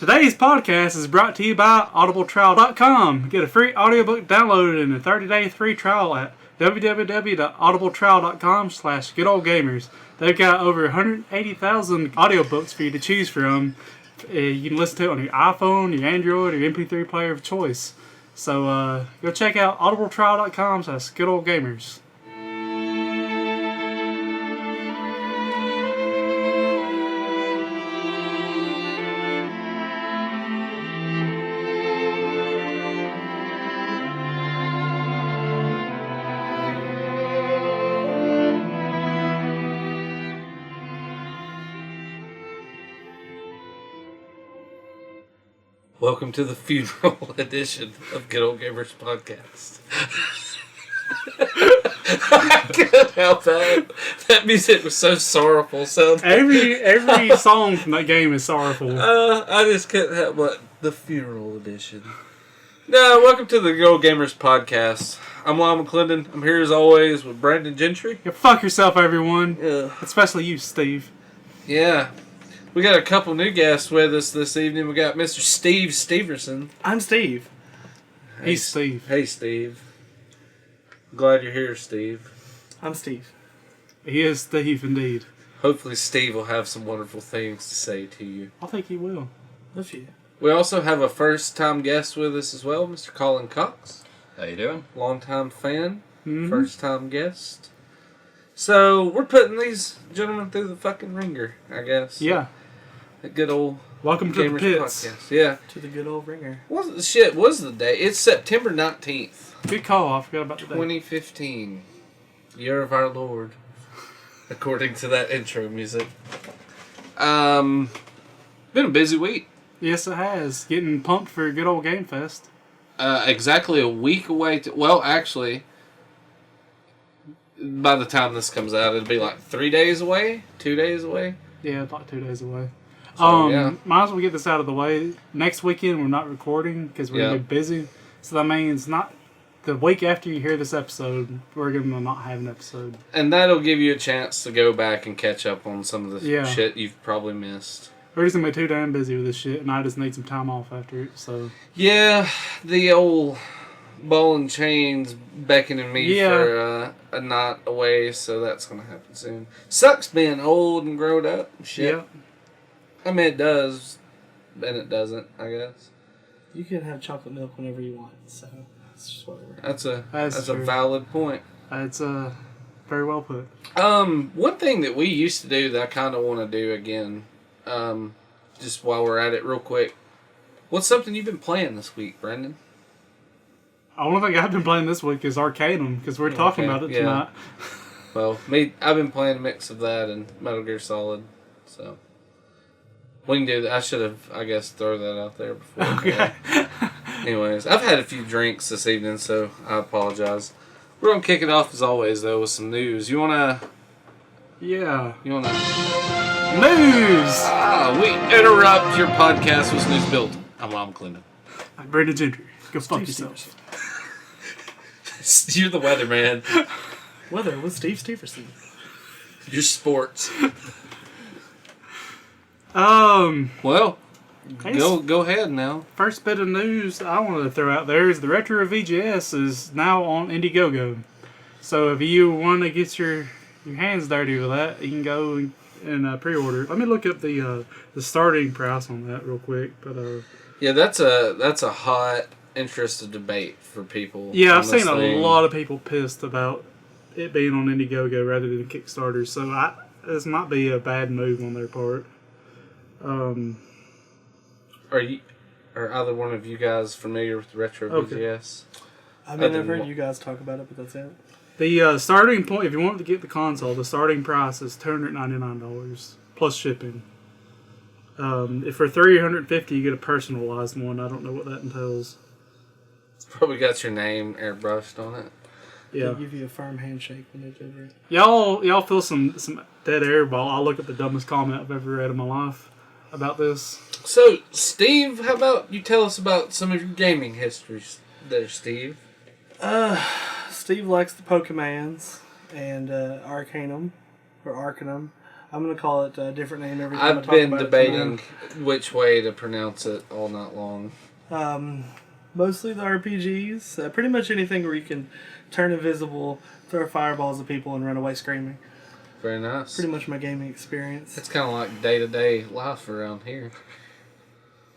Today's podcast is brought to you by audibletrial.com. Get a free audiobook downloaded and a 30-day free trial at www.audibletrial.com/goodolegamers. They've got over 180,000 audiobooks for you to choose from. You can listen to it on your iPhone, your Android, or your MP3 player of choice. So go check out audibletrial.com/goodolegamers. Welcome to the funeral edition of Good Ole Gamers podcast. I couldn't help that. That music was so sorrowful. Every song from that game is sorrowful. I just couldn't help but the funeral edition. No, welcome to the Good Ole Gamers podcast. I'm Lyle McClendon. I'm here as always with Brandon Gentry. Yeah, fuck yourself, everyone. Yeah. Especially you, Steve. Yeah. We got a couple new guests with us this evening. We got Mr. Steve Steverson. I'm Steve. He's Steve. Hey, Steve. Glad you're here, Steve. I'm Steve. He is Steve, indeed. Hopefully Steve will have some wonderful things to say to you. I think he will. Love you. We also have a first-time guest with us as well, Mr. Colin Cox. How you doing? Long-time fan, Mm-hmm. first-time guest. So, we're putting these gentlemen through the fucking ringer, I guess. Yeah. A good old Welcome to the Gamers pits. podcast. Yeah. To the good old ringer. What's the day? It's September 19th, Good call. I forgot about the day. 2015. Year of our Lord. According to that intro music. Been a busy week. Yes, it has. Getting pumped for a good old Game Fest. Exactly a week away. Well, actually, by the time this comes out, it'll be like 3 days away, 2 days away. Yeah, about 2 days away. Yeah. Might as well get this out of the way. Next weekend, we're not recording because we're going to be busy. So that means not the week after you hear this episode, we're going to not have an episode. And that'll give you a chance to go back and catch up on some of the shit you've probably missed. We're just going to be too damn busy with this shit, and I just need some time off after it. So Yeah, the old ball and chains beckoning me for a night away, so that's going to happen soon. Sucks being old and grown up and shit. yeah. I mean, it does, and it doesn't, I guess. You can have chocolate milk whenever you want, so it's just whatever. That's a true. valid point. It's very well put. One thing that we used to do that I kind of want to do again, just while we're at it real quick. What's something you've been playing this week, Brendan? The only thing I've been playing this week is Arcanum, because we're talking about it tonight. Well, I've been playing a mix of that and Metal Gear Solid, so we can do that. I should have, I guess, throw that out there before. Okay. Anyways, I've had a few drinks this evening, so I apologize. We're gonna kick it off as always, though, with some news. You wanna? Yeah. News. We interrupt your podcast with News Built. I'm Lyle McClendon. I'm Brandon Gentry. Go fuck yourself. You're the weatherman. Weather with Steve Steverson. You're sports. Well, go ahead now. First bit of news I wanted to throw out there is the Retro VGS is now on Indiegogo. So if you want to get your hands dirty with that, you can go and pre-order. Let me look up the starting price on that real quick. But yeah, that's a hot interest of debate for people. Yeah, I've seen a lot of people pissed about it being on Indiegogo rather than Kickstarter. So this might be a bad move on their part. Are either one of you guys familiar with Retro VGS? I mean, I've heard you guys talk about it, but that's it. The starting point, if you want to get the console, the starting price is $299 plus shipping. If for $350 you get a personalized one, I don't know what that entails. It's probably got your name airbrushed on it. Yeah. They give you a firm handshake when they deliver it. Y'all feel some dead air ball. I'll look at the dumbest comment I've ever read in my life about this. So, Steve, how about you tell us about some of your gaming histories there, Steve? Steve likes the Pokemans and Arcanum. I'm going to call it a different name every time I I've talk been about debating which way to pronounce it all night long. Mostly the RPGs. Pretty much anything where you can turn invisible, throw fireballs at people, and run away screaming. Very nice. Pretty much my gaming experience. It's kind of like day-to-day life around here.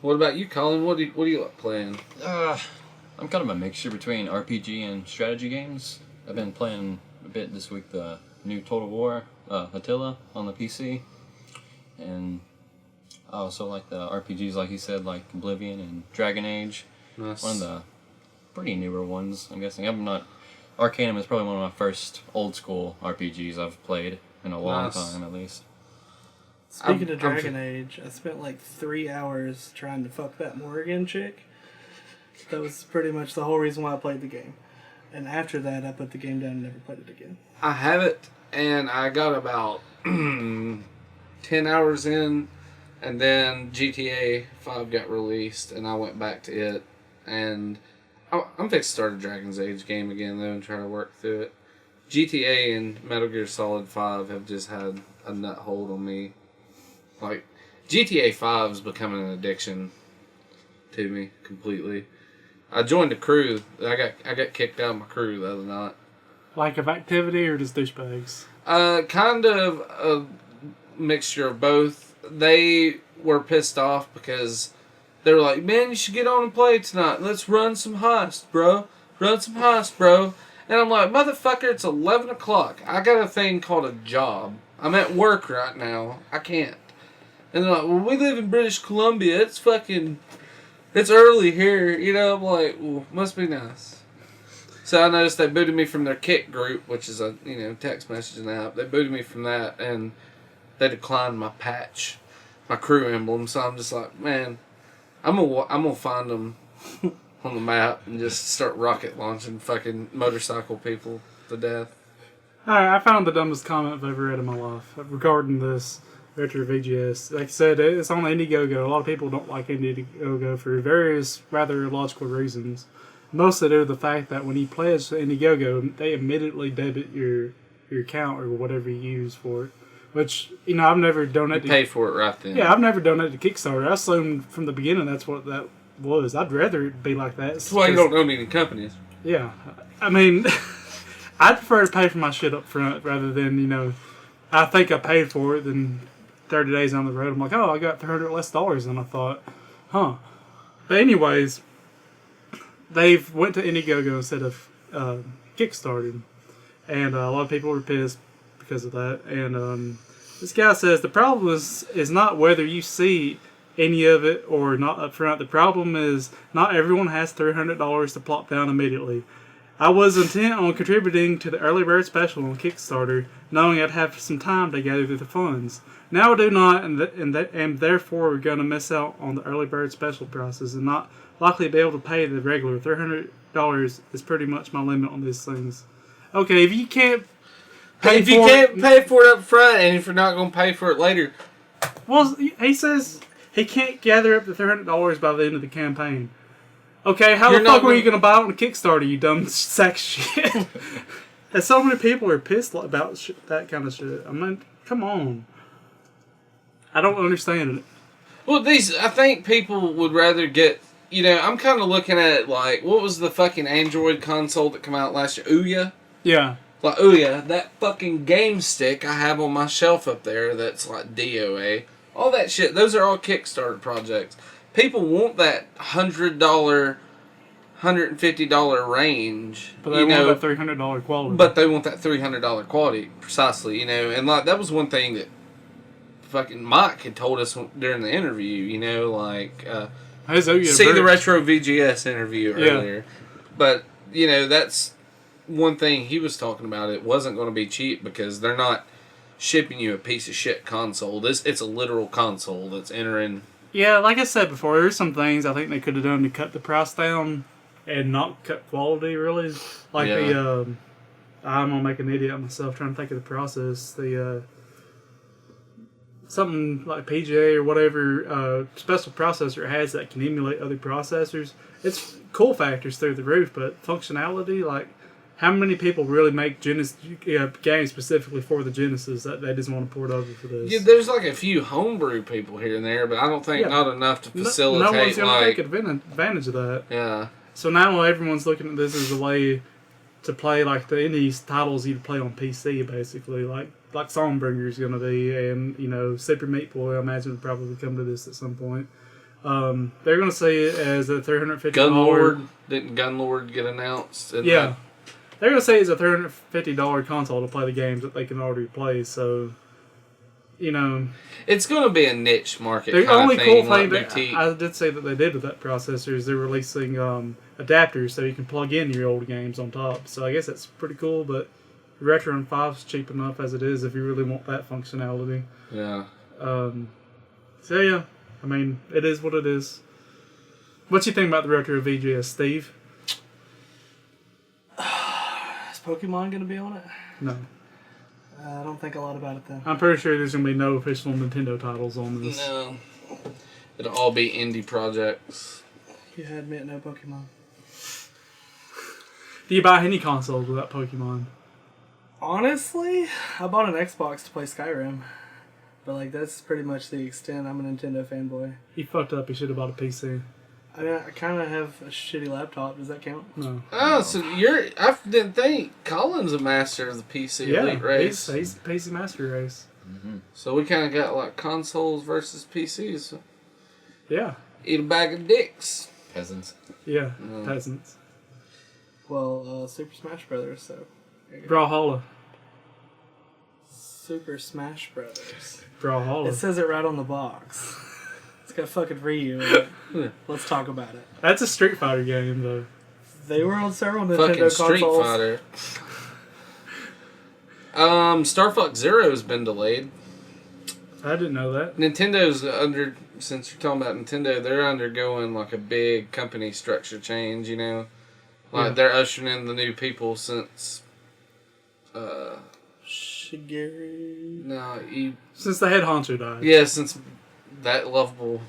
What about you, Colin? What do you like playing? I'm kind of a mixture between RPG and strategy games. I've been playing a bit this week the new Total War, Attila on the PC. And I also like the RPGs, like you said, like Oblivion and Dragon Age. Nice. One of the pretty newer ones, I'm guessing. Arcanum is probably one of my first old school RPGs I've played in a long time, at least. Speaking of Dragon Age, I spent like 3 hours trying to fuck that Morrigan chick. That was pretty much the whole reason why I played the game. And after that, I put the game down and never played it again. I have it, and I got about 10 hours in, and then GTA 5 got released, and I went back to it. And I'm fixing to start a Dragon's Age game again, though, and try to work through it. GTA and Metal Gear Solid 5 have just had a nut hold on me. Like, GTA 5 is becoming an addiction to me completely. I joined a crew. I got kicked out of my crew the other night. Like of activity or just douchebags? Kind of a mixture of both. They were pissed off because they were like, "Man, you should get on and play tonight. Let's run some heist, bro. Run some heist, bro." And I'm like, "Motherfucker, it's 11 o'clock. I got a thing called a job. I'm at work right now. I can't." And they're like, "Well, we live in British Columbia. It's early here." You know, I'm like, "Well, must be nice." So I noticed they booted me from their Kick group, which is a text messaging app. They booted me from that, and they declined my patch, my crew emblem. So I'm just like, man, I'm gonna find them on the map and just start rocket launching fucking motorcycle people to death. Alright, I found the dumbest comment I've ever read in my life regarding this Retro VGS. Like I said, it's on Indiegogo. A lot of people don't like Indiegogo for various rather illogical reasons. Mostly due to the fact that when you pledge to Indiegogo, they immediately debit your account or whatever you use for it. Which, I've never donated. You pay for it right then. Yeah, I've never donated to Kickstarter. I assumed from the beginning that's what that was. I'd rather it be like that. That's why you don't own any companies. Yeah. I mean, I'd prefer to pay for my shit up front rather than, I think I paid for it, then 30 days down the road, I'm like, oh, I got $300 less than I thought. Huh. But anyways, they've went to Indiegogo instead of Kickstarter. And a lot of people were pissed because of that. And this guy says the problem is not whether you see any of it or not up front. The problem is not everyone has $300 to plop down immediately. I was intent on contributing to the early bird special on Kickstarter, knowing I'd have some time to gather the funds. Now I do not, and therefore we're going to miss out on the early bird special prices and not likely be able to pay the regular. $300 is pretty much my limit on these things. Okay, if you can't pay for it up front, and if you're not going to pay for it later. Well, he says he can't gather up the $300 by the end of the campaign. Okay, how the fuck were you going to buy it on a Kickstarter, you dumb sack of shit? And so many people are pissed about that kind of shit. I mean, come on. I don't understand it. Well, I think people would rather get, I'm kind of looking at it like, what was the fucking Android console that came out last year? Ouya? Yeah. Like, Ouya, that fucking game stick I have on my shelf up there that's like DOA. All that shit, those are all Kickstarter projects. People want that $100, $150 range. But they want that $300 quality. But they want that $300 quality, precisely, And like, that was one thing that fucking Mike had told us during the interview, see the Retro VGS interview earlier. But, that's one thing he was talking about. It wasn't going to be cheap because they're not shipping you a piece of shit console. It's a literal console that's entering. Yeah, like I said before, there's some things I think they could have done to cut the price down and not cut quality, really. Like I'm going to make an idiot of myself trying to think of the process. Something like PGA or whatever special processor it has that can emulate other processors. It's cool factors through the roof, but functionality, like how many people really make games specifically for the Genesis that they just want to port over for this? Yeah, there's like a few homebrew people here and there, but I don't think not enough to facilitate. No one's going to take advantage of that. Yeah. So now everyone's looking at this as a way to play like the indie titles you'd play on PC, basically, like Songbringer's going to be, and Super Meat Boy, I imagine, would probably come to this at some point. They're going to say it as a $350. Gunlord, didn't Gunlord get announced? Yeah. They're going to say it's a $350 console to play the games that they can already play, so, it's going to be a niche market the kind only of cool thing. thing Like that I did say that they did with that processor is they're releasing adapters so you can plug in your old games on top. So I guess that's pretty cool, but Retron 5 is cheap enough as it is if you really want that functionality. Yeah. So yeah, I mean, it is what it is. What you think about the Retro VGS, Steve? Is Pokemon going to be on it? No. I don't think a lot about it, though. I'm pretty sure there's going to be no official Nintendo titles on this. No. It'll all be indie projects. You had me at no Pokemon. Do you buy any consoles without Pokemon? Honestly, I bought an Xbox to play Skyrim. But, that's pretty much the extent. I'm a Nintendo fanboy. He fucked up. He should have bought a PC. I mean, I kind of have a shitty laptop. Does that count? No. Oh, so I didn't think Colin's a master of the PC Elite race. He's the PC Master Race. Mm-hmm. So we kind of got like consoles versus PCs. Yeah. Eat a bag of dicks. Peasants. Yeah. Peasants. Well, Super Smash Brothers, so... Brawlhalla. Super Smash Brothers. Brawlhalla. It says it right on the box. It's got fucking Ryu in it. Let's talk about it. That's a Street Fighter game, though. They were on several Nintendo Fucking Street consoles. Fighter. Star Fox Zero has been delayed. I didn't know that. Nintendo's since you're talking about Nintendo, they're undergoing like a big company structure change, they're ushering in the new people since, Shigeru. no, Since the head honcho died. yeah, since that lovable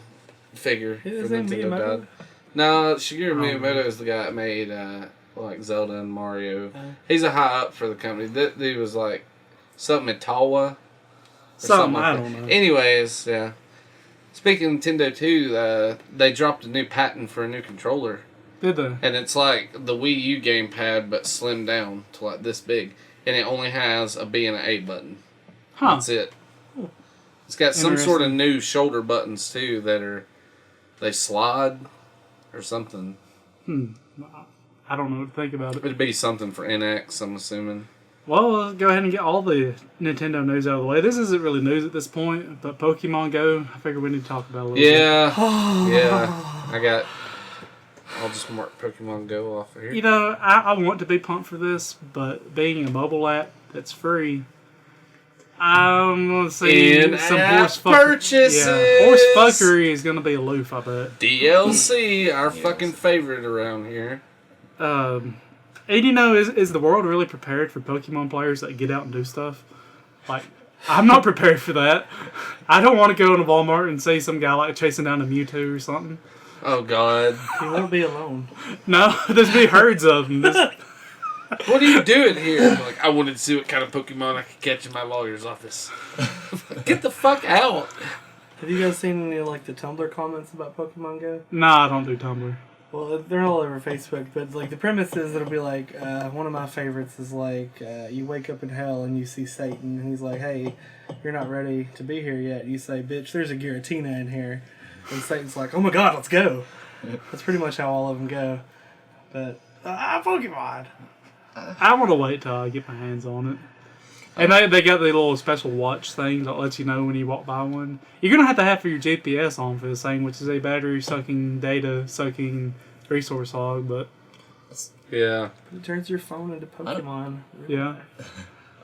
figure for Is it Nintendo Miyamoto? died. No, Shigeru Miyamoto is the guy that made, like Zelda and Mario. He's a high up for the company. That dude was like something Itawa. Something, like I that. don't know. Anyways, yeah. Speaking of Nintendo too, they dropped a new patent for a new controller. Did they? And it's like the Wii U gamepad, but slimmed down to like this big. And it only has a B and an A button. Huh. That's it. It's got some sort of new shoulder buttons too that they slide or something. I don't know what to think about it. It'd be something for NX, I'm assuming. Well, let's go ahead and get all the Nintendo news out of the way. This isn't really news at this point, but Pokemon Go, I figure we need to talk about it a little bit. Yeah. I'll just mark Pokemon Go off of here. I want to be pumped for this, but being a mobile app that's free, I'm going to see some horse purchases. Yeah, horse fuckery is going to be aloof, I bet. DLC, our fucking favorite around here. And is the world really prepared for Pokemon players that get out and do stuff? Like, I'm not prepared for that. I don't want to go into Walmart and see some guy like chasing down a Mewtwo or something. Oh God! You won't be alone. No, there's be herds of them. What are you doing here? Like, I wanted to see what kind of Pokemon I could catch in my lawyer's office. Get the fuck out! Have you guys seen any the Tumblr comments about Pokemon Go? Nah, I don't do Tumblr. Well, they're all over Facebook, but the premise is it'll be like one of my favorites is you wake up in hell and you see Satan and he's like, "Hey, you're not ready to be here yet." And you say, "Bitch, there's a Giratina in here," and Satan's like, "Oh my God, let's go." That's pretty much how all of them go. But Pokemon. I want to wait till I get my hands on it. And they got the little special watch thing that lets you know when you walk by one. You're going to have for your GPS on for this thing, which is a battery-sucking, data-sucking resource hog, but... Yeah. It turns your phone into Pokemon. Yeah.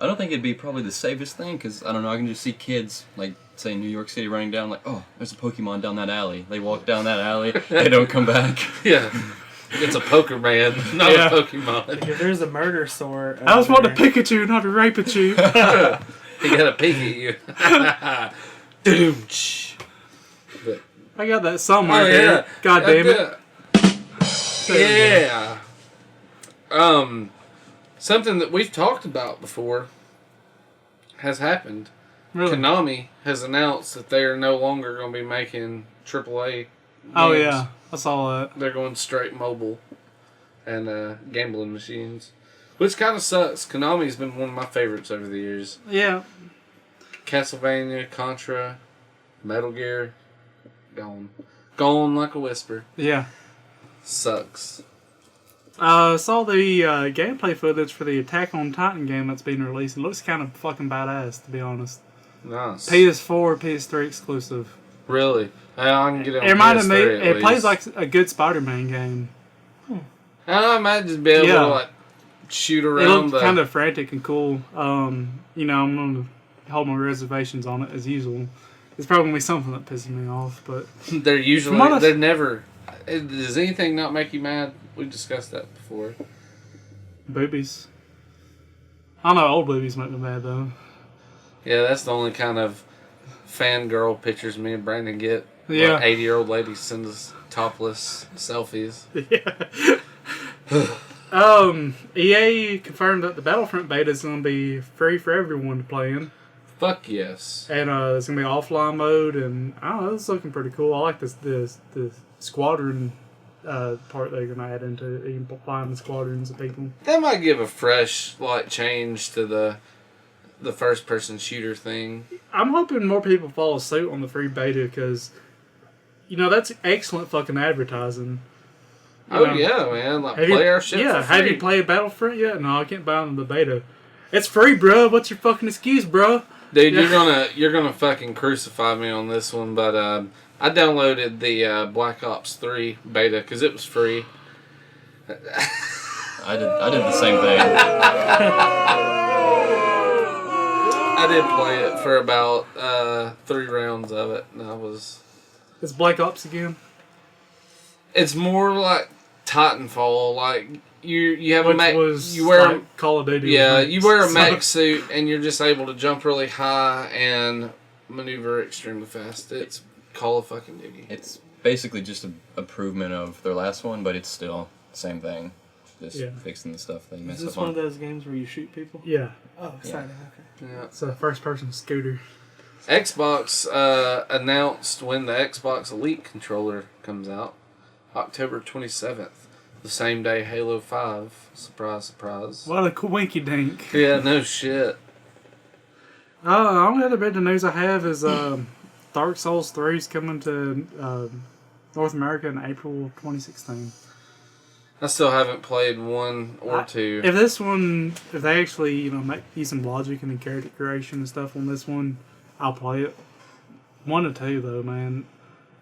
I don't think it'd be probably the safest thing, because, I don't know, I can just see kids, say New York City running down, oh, there's a Pokemon down that alley. They walk down that alley, they don't come back. Yeah. It's a poker man, not a Pokemon. If there's a murder sword. I was wanting a Pikachu, not a Raipichu. He got a peek at you. Doom. I got that somewhere yeah. here. God damn it. Yeah. something that we've talked about before has happened. Really? Konami has announced that they are no longer going to be making AAA games. Oh yeah, I saw that. They're going straight mobile and gambling machines. Which kind of sucks. Konami's been one of my favorites over the years. Yeah. Castlevania, Contra, Metal Gear, gone. Gone like a whisper. Yeah. Sucks. Saw the gameplay footage for the Attack on Titan game that's being released. It looks kind of fucking badass, to be honest. Nice. PS4, PS3 exclusive. Really? I can get it on It reminded me. PS3 at It plays least. like a good Spider-Man game. I imagine be able Yeah. to like shoot It around looked the... kind of frantic and cool. You know, I'm gonna hold my reservations on it as usual. It's probably gonna be something that pisses me off, but They're usually... From honest- They're never... Does anything not make you mad? We discussed that before. boobies. I don't know, old boobies make me mad though. Yeah, that's the only kind of fangirl pictures me and Brandon get. Yeah. Like 80-year-old ladies send us topless selfies. EA confirmed that the Battlefront Beta is going to be free for everyone to play in. Fuck yes. And it's going to be offline mode, and I don't know, it's looking pretty cool. I like the squadron part they're going to add into it. You can find the squadrons of people. That might give a fresh change to the first-person shooter thing. I'm hoping more people follow suit on the free beta because, you know, that's excellent fucking advertising. You know, Yeah, man. Like, play our shit for free. Have you played Battlefront yet? No, I can't buy them the beta. It's free, bro. What's your fucking excuse, bro? Dude, you're gonna fucking crucify me on this one, but I downloaded the Black Ops 3 beta because it was free. I did the same thing. I did play it for about 3 rounds of it, and I was... It's Black Ops again. It's more like Titanfall. Like you have Which a mech. was You wear like Call of Duty. yeah. with You wear a so- mech suit, and you're just able to jump really high and maneuver extremely fast. It's Call of fucking Duty. It's basically just an improvement of their last one, but it's still the same thing. Just Yeah. fixing the stuff they Is messed this up one of on. those games where you shoot people? Yeah, Oh, exciting. Okay. Yeah. it's a first-person scooter. Xbox announced when the Xbox Elite controller comes out, October 27th, the same day Halo 5. Surprise, surprise. What a winky dink. Yeah, no shit. The only other bit of news I have is Dark Souls 3 is coming to North America in April 2016. I still haven't played 1 or 2. If they actually use some logic and the character creation and stuff on this one, I'll play it. 1 or 2 though, man.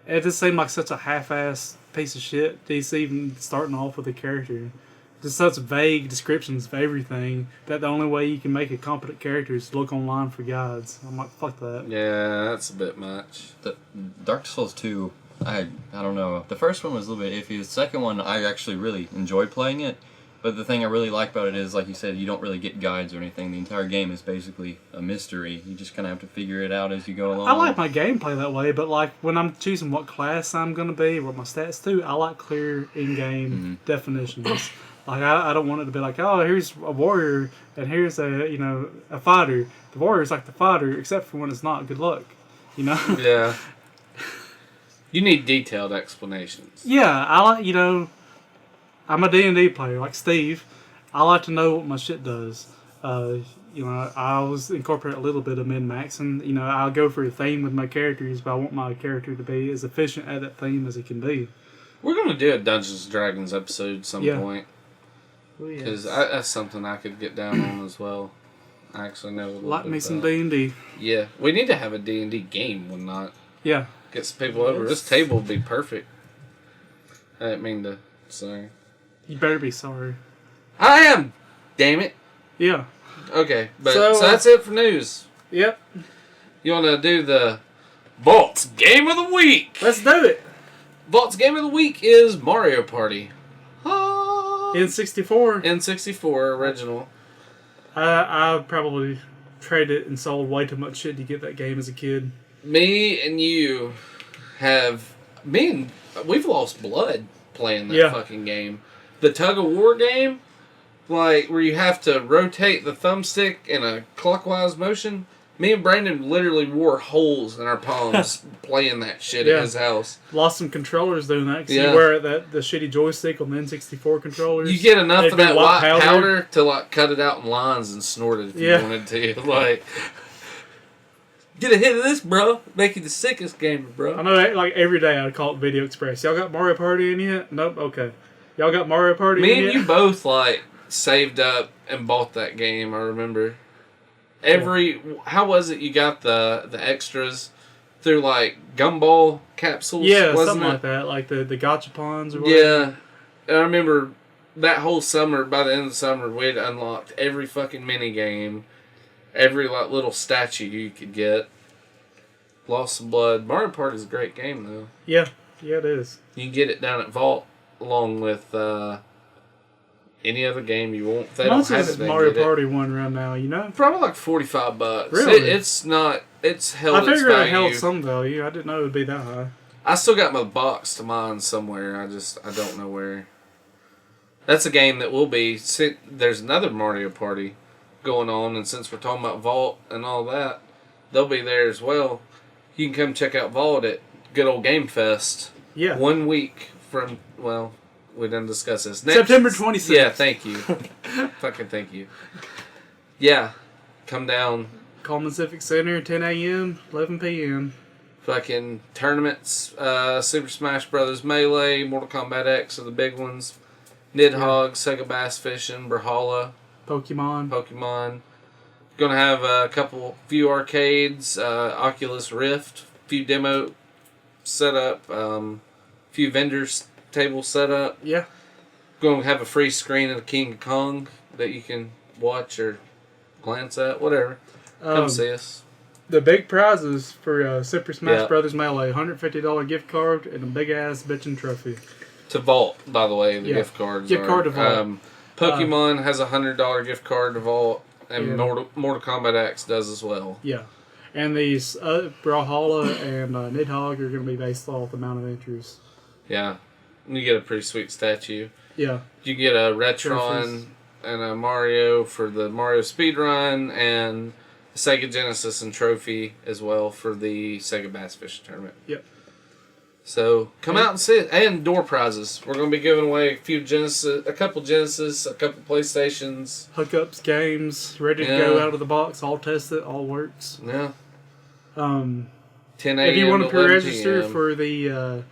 It just seemed like such a half-ass piece of shit. Just even starting off with a character, just such vague descriptions of everything that the only way you can make a competent character is to look online for guides. I'm like, fuck that. Yeah, that's a bit much. The Dark Souls 2, I don't know. The first one was a little bit iffy. The second one, I actually really enjoyed playing it. But the thing I really like about it is, like you said, you don't really get guides or anything. The entire game is basically a mystery. You just kind of have to figure it out as you go along. I like my gameplay that way, but like when I'm choosing what class I'm gonna be, what my stats do, I like clear in-game definitions. Like I don't want it to be like, oh, here's a warrior and here's a fighter. The warrior's like the fighter, except for when it's not. Good luck, Yeah. You need detailed explanations. Yeah, I like I'm a D&D player like Steve. I like to know what my shit does. I always incorporate a little bit of min-maxing. I'll go for a theme with my characters, but I want my character to be as efficient at that theme as it can be. We're going to do a Dungeons & Dragons episode at some point. Oh, yes. Because that's something I could get down on as well. I actually know a little Like bit me some about. D&D. Yeah. We need to have a D&D game when not. Yeah. Get some people over. This table would be perfect. I didn't mean to say. You better be sorry. I am! Damn it. Yeah. Okay. But So, so that's it for news. Yep. You want to do the Vault's Game of the Week? Let's do it. Vault's Game of the Week is Mario Party. N64. N64 original. I probably traded and sold way too much shit to get that game as a kid. Me and you we've lost blood playing that Yeah. fucking game. The tug of war game, like where you have to rotate the thumbstick in a clockwise motion. Me and Brandon literally wore holes in our palms playing that shit at his house. Lost some controllers doing that. Cause Yeah. you wear the shitty joystick on the N64 controllers. You get enough They've of that been white white powder to like cut it out in lines and snort it if you wanted to. Like, get a hit of this, bro. Make you the sickest gamer, bro. I know, like every day I call it Video Express. Y'all got Mario Party in yet? Nope. Okay. Y'all got Mario Party in Me yet? and you both like saved up and bought that game. I remember. How was it? You got the extras through like gumball capsules? Yeah, wasn't something it? like that, like the gachapons or whatever. Yeah, and I remember that whole summer. By the end of the summer, we'd unlocked every fucking mini game, every like little statue you could get. Lost some blood. Mario Party is a great game though. Yeah, it is. You can get it down at Vault along with any other game you want. If they How don't much have is it, they Mario get it. Party one right now? You know, Probably like $45. Really? It's not. It's held I its figured it value. held some value. I didn't know it would be that high. I still got my box to mine somewhere. I don't know where. That's a game that will be. There's another Mario Party going on, and since we're talking about Vault and all that, they'll be there as well. You can come check out Vault at Good Ole Game Fest. Yeah. 1 week from, well, we didn't discuss this. September 26th. Yeah, thank you. Fucking thank you. Yeah, come down. Coleman Civic Center, 10 a.m., 11 p.m. Fucking tournaments, Super Smash Brothers Melee, Mortal Kombat X are the big ones. Nidhogg, Sega Bass Fishing, Brawlhalla, Pokemon. Gonna have a few arcades, Oculus Rift, few demo setup, few vendors table setup. Yeah. Gonna have a free screen of King Kong that you can watch or glance at, whatever. Come see us. The big prizes for Super Smash Yeah. Brothers Melee, $150 gift card and a big ass bitchin' trophy. To Vault, by the way, the Yeah. gift cards Gift are. card to Vault. Pokemon has a $100 gift card to Vault, and Yeah. Mortal Kombat X does as well. Yeah. And these Brawlhalla and Nidhogg are going to be based off the amount of entries. Yeah. You get a pretty sweet statue. Yeah. You get a Retron Trophies. and a Mario for the Mario speedrun, and a Sega Genesis and trophy as well for the Sega Bass Fishing Tournament. Yep. So come out and see it, and door prizes. We're going to be giving away a couple Genesis, a couple PlayStations. Hookups, games, ready to go out of the box, all tested, all works. Yeah. 10 a.m. If you want to to 11 pre-register p.m. for the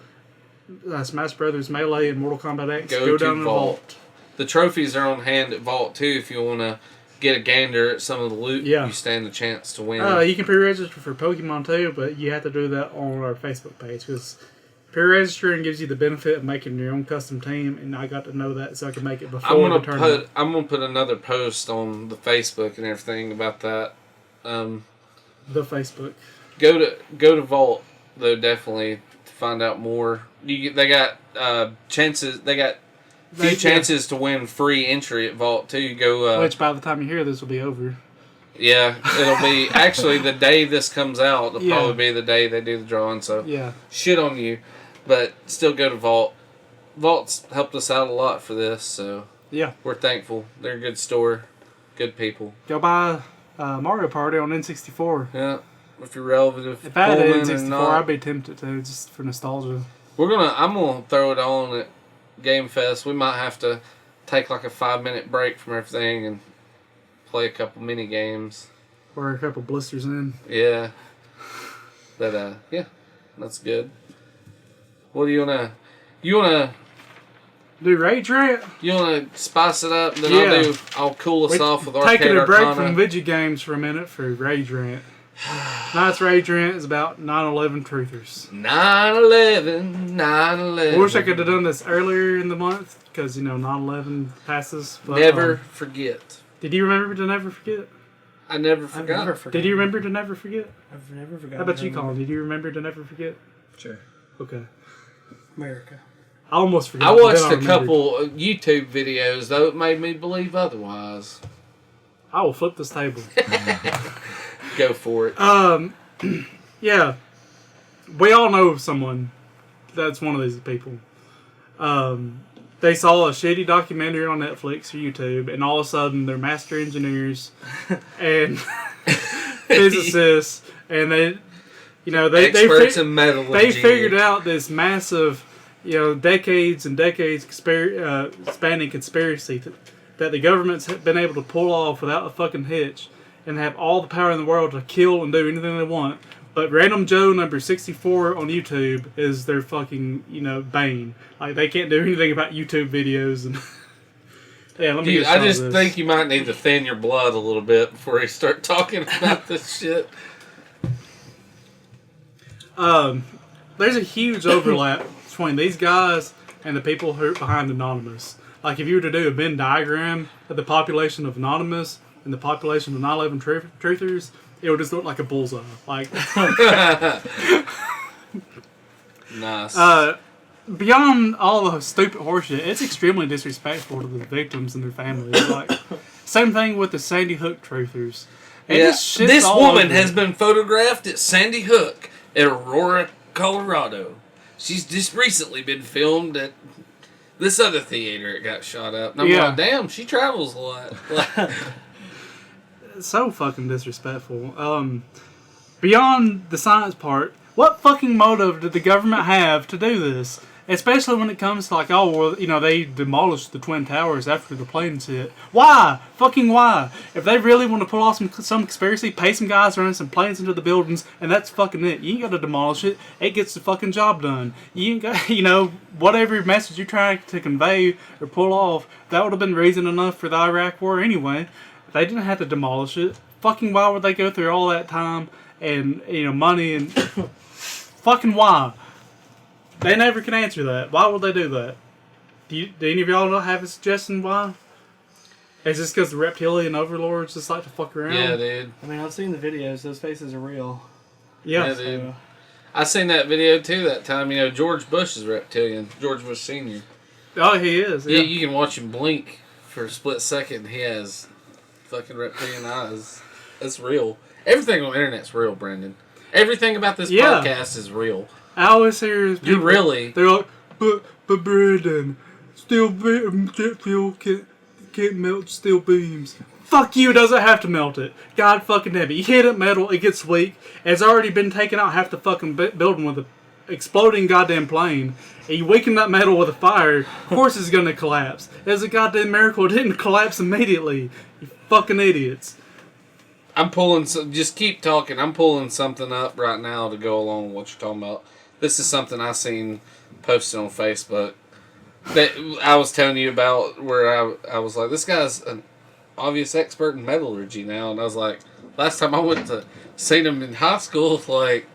Smash Brothers Melee and Mortal Kombat X, Go go to down to the Vault. The trophies are on hand at Vault too. If you want to get a gander at some of the loot, you stand a chance to win. You can pre-register for Pokemon too, but you have to do that on our Facebook page because pre-registering gives you the benefit of making your own custom team, and I got to know that so I can make it before the tournament. I'm gonna put another post on the Facebook and everything about that. The Facebook. Go to Vault though, definitely to find out more. They got chances. They got few chances to win free entry at Vault too. Go. Which by the time you hear this will be over. Yeah, it'll be actually the day this comes out. It'll probably be the day they do the drawing. So shit on you, but still go to Vault. Vault's helped us out a lot for this, so we're thankful. They're a good store, good people. Go buy Mario Party on N64. Yeah, if you're relative. If I had an N64, I'd be tempted to just for nostalgia. I'm gonna throw it on at Game Fest. We might have to take like a 5-minute break from everything and play a couple mini games. Or a couple blisters in. Yeah. But that's good. What do you wanna do? Rage Rant? You wanna spice it up? Then I'll cool us off with Arcade Taking a break Arcana. from video games for a minute for Rage Rant. Tonight's Rage Rant is about 9/11 truthers. 9/11. I wish I could have done this earlier in the month because 9/11 passes. But, never forget. Did you remember to never forget? I never forgot. Did you remember to never forget? I've never forgotten. How about you, Colin? Did you remember to never forget? Sure. Okay. America. I almost forgot. I watched a couple YouTube videos, though it made me believe otherwise. I will flip this table. Go for it. Yeah. We all know someone that's one of these people. they saw a shitty documentary on Netflix or YouTube, and all of a sudden they're master engineers and physicists, and they experts in metallurgy. They figured out this massive, decades and decades spanning conspiracy that the government's been able to pull off without a fucking hitch, and have all the power in the world to kill and do anything they want. But Random Joe number 64 on YouTube is their fucking, bane. Like, they can't do anything about YouTube videos. And yeah, let me Dude, get I just this. think you might need to thin your blood a little bit before you start talking about this shit. There's a huge overlap between these guys and the people who are behind Anonymous. Like, if you were to do a Venn diagram of the population of Anonymous and the population of 9/11 truthers, it would just look like a bullseye. Like, nice. Beyond all the stupid horseshit, it's extremely disrespectful to the victims and their families. Like, same thing with the Sandy Hook truthers. This woman has been photographed at Sandy Hook in Aurora, Colorado. She's just recently been filmed at this other theater it got shot up. And I'm like, damn, she travels a lot. So fucking disrespectful. Beyond the science part, what fucking motive did the government have to do this? Especially when it comes to like, they demolished the Twin Towers after the planes hit. Why? Fucking why? If they really want to pull off some conspiracy, pay some guys running some planes into the buildings, and that's fucking it. You ain't got to demolish it. It gets the fucking job done. You ain't got, whatever message you're trying to convey or pull off, that would have been reason enough for the Iraq War anyway. They didn't have to demolish it. Fucking why would they go through all that time and, money and... fucking why? They never can answer that. Why would they do that? Do any of y'all have a suggestion why? Is this because the reptilian overlords just like to fuck around? Yeah, dude. I mean, I've seen the videos. Those faces are real. Yeah, dude. I seen that video too that time. George Bush is reptilian. George Bush Sr. Oh, he is. Yeah. You can watch him blink for a split second. He has fucking reptilian eyes. That's real. Everything on the internet's real, Brandon. Everything about this podcast is real. I always hear people, You really? They're like, but Brandon, jet fuel can't melt steel beams. Fuck you, doesn't have to melt it. God fucking damn it. You hit it metal, it gets weak. It's already been taking out half the fucking building with an exploding goddamn plane. And you weaken that metal with a fire, of course it's gonna collapse. It's a goddamn miracle it didn't collapse immediately. You fucking idiots. I'm pulling... Just keep talking. I'm pulling something up right now to go along with what you're talking about. This is something I seen posted on Facebook that I was telling you about, where I was like, this guy's an obvious expert in metallurgy now. And I was like, last time I went to see him in high school, like,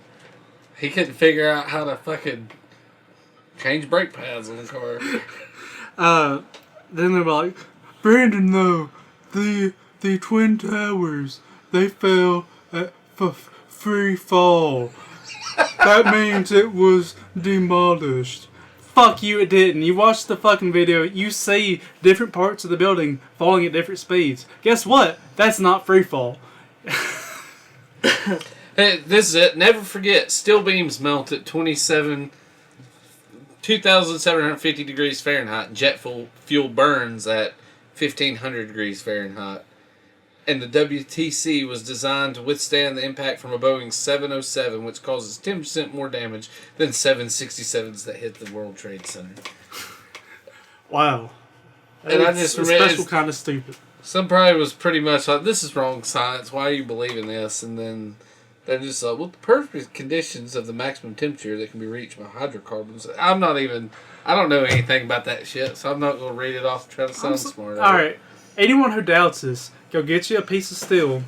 he couldn't figure out how to fucking change brake pads on the car. Then they're like, Brandon, though, the Twin Towers, they fell at free fall. That means it was demolished. Fuck you, it didn't. You watch the fucking video, you see different parts of the building falling at different speeds. Guess what? That's not free fall. Hey, this is it. Never forget, steel beams melt at 2,750 degrees Fahrenheit. Jet fuel burns at 1,500 degrees Fahrenheit. And the WTC was designed to withstand the impact from a Boeing 707, which causes 10% more damage than 767s that hit the World Trade Center. Wow. And I just remember, special kind of stupid. Some probably was pretty much like, this is wrong science, why are you believing this? And then they're just like, well, the perfect conditions of the maximum temperature that can be reached by hydrocarbons. I don't know anything about that shit, so I'm not going to read it off and try to sound smart. Alright, anyone who doubts this, go get you a piece of steel,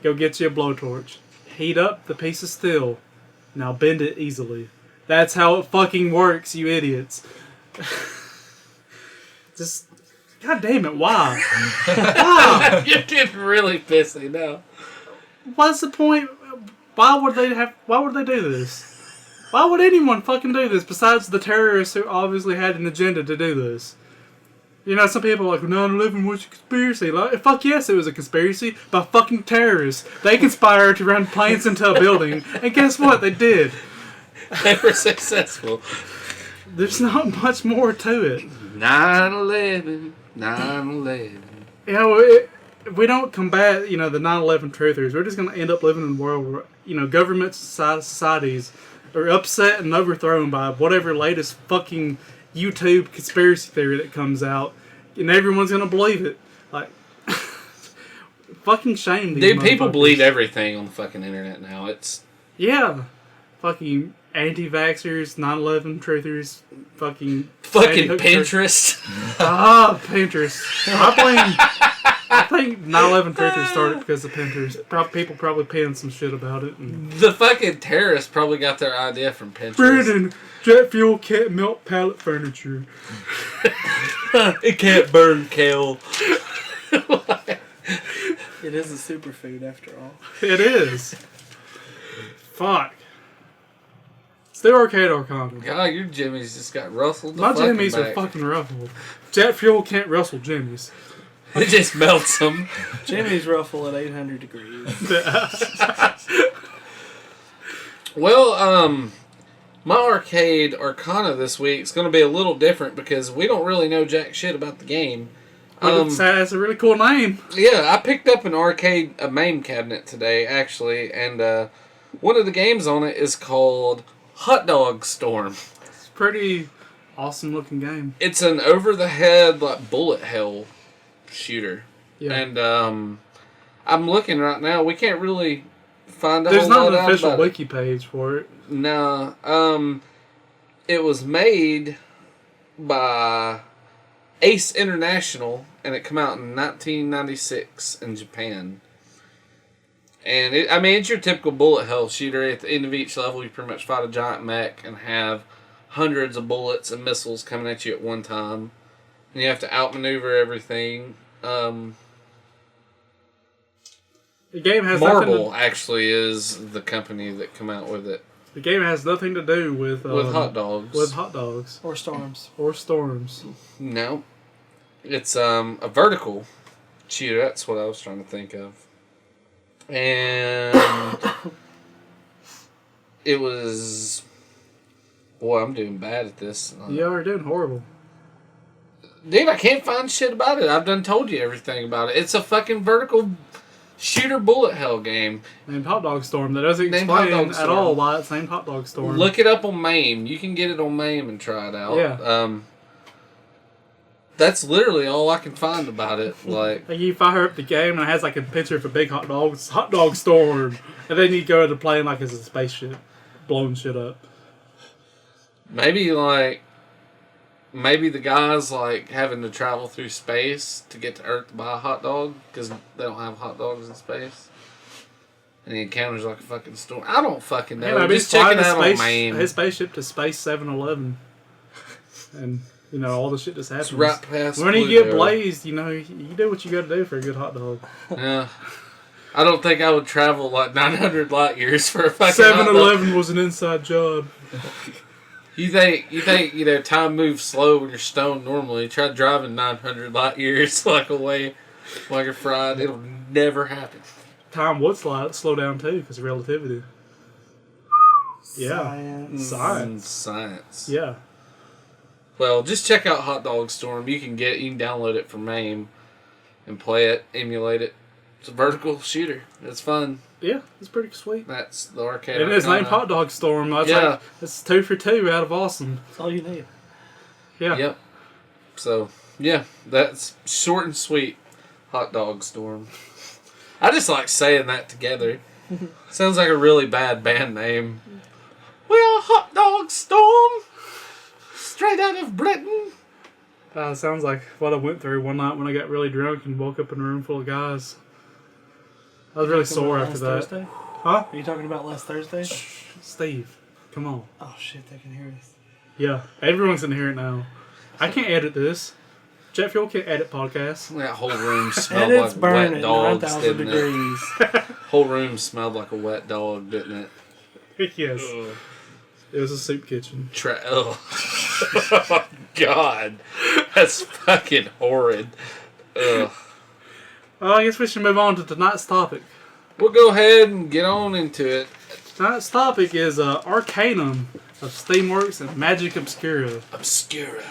go get you a blowtorch. Heat up the piece of steel, now bend it easily. That's how it fucking works, you idiots. Just, god damn it, why? Why? You're getting really pissy now. What's the point? Why would they do this? Why would anyone fucking do this besides the terrorists who obviously had an agenda to do this? Some people are like, 9/11 was a conspiracy. Like, fuck yes, it was a conspiracy by fucking terrorists. They conspired to run planes into a building, and guess what? They did. They were successful. There's not much more to it. 9/11, 9/11. You know, if we don't combat, the 9/11 truthers, we're just going to end up living in a world where, governments, societies are upset and overthrown by whatever latest fucking YouTube conspiracy theory that comes out, and everyone's going to believe it. Like, fucking shame these Dude, people motherfuckers. believe everything on the fucking internet now. It's... Yeah. Fucking anti-vaxxers, 9/11 truthers, fucking Pinterest. Pinterest. I think 9/11 truthers started because of Pinterest. People probably pinned some shit about it. And The fucking terrorists probably got their idea from Pinterest. Brandon, jet fuel can't melt pallet furniture. It can't burn kale. It is a superfood after all. It is. Fuck. Still arcade Arcanum. God, your jimmies just got rustled. My fucking jimmies back. are fucking ruffled. Jet fuel can't rustle jimmies. It just melts them. Jimmy's ruffle at 800 degrees. Well, my arcade Arcana this week is going to be a little different because we don't really know jack shit about the game. That's a really cool name. Yeah, I picked up a MAME cabinet today, actually, and one of the games on it is called Hot Dog Storm. It's a pretty awesome looking game. It's an over-the-head, like, bullet hell shooter. Yeah. And I'm looking right now. We can't really find a There's whole not lot an out official about it. wiki page for it. No. It was made by Ace International, and it came out in 1996 in Japan. And it's your typical bullet hell shooter. At the end of each level, you pretty much fight a giant mech and have hundreds of bullets and missiles coming at you at one time. And you have to outmaneuver everything. The game has Marble actually is the company that come out with it. The game has nothing to do with hot dogs. With hot dogs Or storms. or storms. No. It's a vertical shooter. That's what I was trying to think of. And it was... Boy, I'm doing bad at this. You are doing horrible. Dude, I can't find shit about it. I've done told you everything about it. It's a fucking vertical shooter bullet hell game. Named Hot Dog Storm. That doesn't Named Hot explain Dog at Storm. all why it's named Hot Dog Storm. Look it up on MAME. You can get it on MAME and try it out. Yeah. That's literally all I can find about it. Like you fire up the game and it has like a picture of a big hot dog. It's Hot Dog Storm. And then you go to playing like it's a spaceship. Blowing shit up. maybe the guy's like having to travel through space to get to Earth to buy a hot dog because they don't have hot dogs in space. And he encounters like a fucking storm. I don't fucking know. Maybe Just he's flying checking out on his MAME. spaceship to Space 7-Eleven. And, all the shit just happens. It's right past when you Pluto. get blazed, you do what you gotta do for a good hot dog. Yeah. I don't think I would travel like 900 light years for a fucking hot dog. 7-Eleven was an inside job. You think time moves slow when you're stoned normally. Try driving 900 light years like away while you're fried. It'll never happen. Time would slow down too because of relativity. Yeah. Science. Yeah. Well, just check out Hot Dog Storm. You can download it from MAME and play it, emulate it. It's a vertical shooter. It's fun. Yeah, it's pretty sweet. That's the arcade. It is named Hot Dog Storm. That's it's 2 for 2 out of awesome. That's all you need. Yeah. Yep. So, yeah, that's short and sweet. Hot Dog Storm. I just like saying that together. Sounds like a really bad band name. We are Hot Dog Storm. Straight out of Britain. Sounds like what I went through one night when I got really drunk and woke up in a room full of guys. I was really sore after that. Thursday? Huh? Are you talking about last Thursday? Steve, come on. Oh shit, they can hear us. Yeah, everyone's gonna hear it now. I can't edit this. Jet Fuel can't edit podcasts. That whole room smelled And it's like burning wet at dogs, 9,000 didn't degrees. it? Whole room smelled like a wet dog, didn't it? Yes. Ugh. It was a soup kitchen. Oh, God. That's fucking horrid. Ugh. Well, I guess we should move on to tonight's topic. We'll go ahead and get on into it. Tonight's topic is Arcanum. of Steamworks and Magick Obscura. Obscura.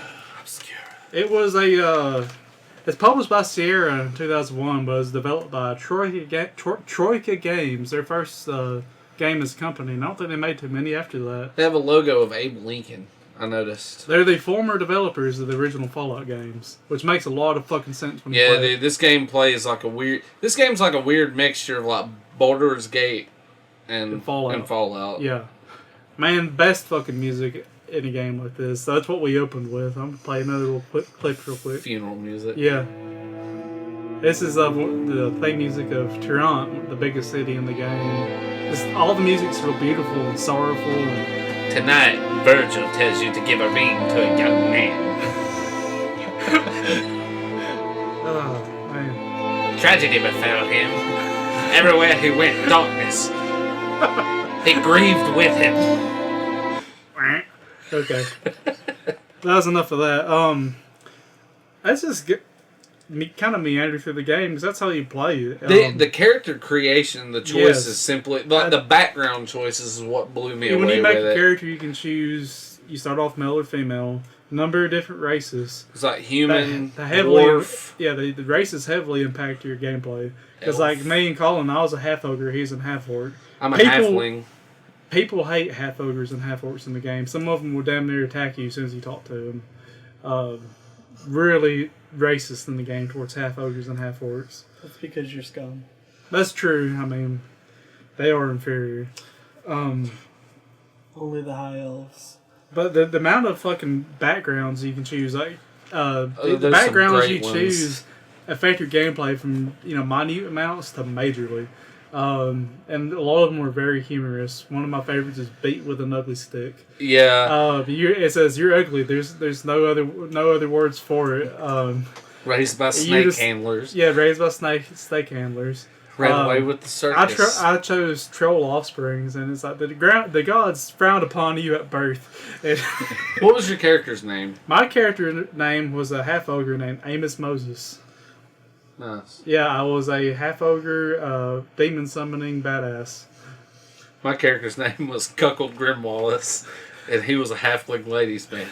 It was it's published by Sierra in 2001, but it was developed by Troika Games, their first game as a company. And I don't think they made too many after that. They have a logo of Abe Lincoln, I noticed. They're the former developers of the original Fallout games, which makes a lot of fucking sense when you play. Dude, this game plays like a weird... This game's like a weird mixture of like Baldur's Gate and Fallout. Yeah. Man, best fucking music in a game like this. So that's what we opened with. I'm going to play another little clip real quick. Funeral music. Yeah. This is the theme music of Tirant, the biggest city in the game. All the music's real beautiful and sorrowful. And tonight, Virgil tells you to give a ring to a young man. Oh, man. Tragedy befell him. Everywhere he went, darkness. He grieved with him. Okay. That was enough of that. Let's just kind of meander through the game, because that's how you play it. The character creation, the choices simply... Like, the background choices is what blew me away with it. When you make a character, you can choose... You start off male or female. Number of different races. It's like human, dwarf. Yeah, the races heavily impact your gameplay. Because like me and Colin, I was a half-ogre, he's a half-orc. I'm a halfling. People hate half-ogres and half-orcs in the game. Some of them will damn near attack you as soon as you talk to them. Really racist in the game towards half-ogres and half-orcs. That's because you're scum. That's true. I mean, they are inferior. Only the high elves. But the amount of fucking backgrounds you can choose, like the backgrounds you choose affect your gameplay from minute amounts to majorly. And a lot of them were very humorous. One of my favorites is "Beat with an Ugly Stick." Yeah. It says you're ugly. There's no other words for it. Raised by snake handlers. Yeah, raised by snake handlers. Ran away with the circus. I chose troll offsprings, and it's like the gods frowned upon you at birth. What was your character's name? My character name was a half ogre named Amos Moses. Nice. Yeah, I was a half ogre, demon summoning badass. My character's name was Cuckold Grimwallace, and he was a halfling ladies man.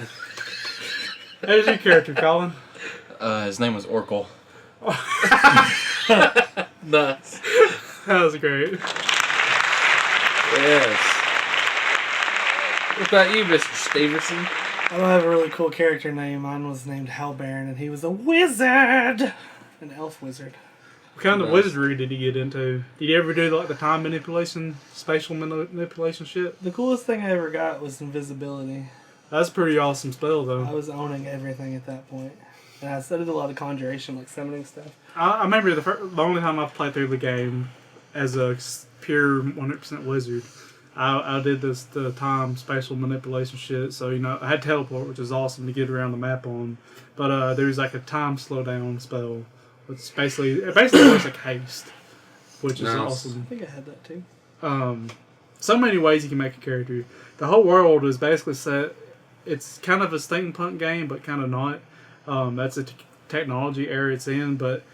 How's your character, Colin? His name was Oracle. Nice. That was great. Yes. What about you, Mr. Stevenson? I don't have a really cool character name. Mine was named Halbaron, and he was a wizard! An elf wizard. What kind of wizardry did he get into? Did he ever do like the time manipulation, spatial manipulation shit? The coolest thing I ever got was invisibility. That's a pretty awesome spell, though. I was owning everything at that point. And I studied a lot of conjuration, like summoning stuff. I remember the only time I played through the game as a pure 100% wizard, I did the time spatial manipulation shit. So I had teleport, which is awesome to get around the map on. But there's like a time slowdown spell, which it basically works like haste, which is awesome. I think I had that too. So many ways you can make a character. The whole world is basically set. It's kind of a steampunk game, but kind of not. That's a technology era it's in, but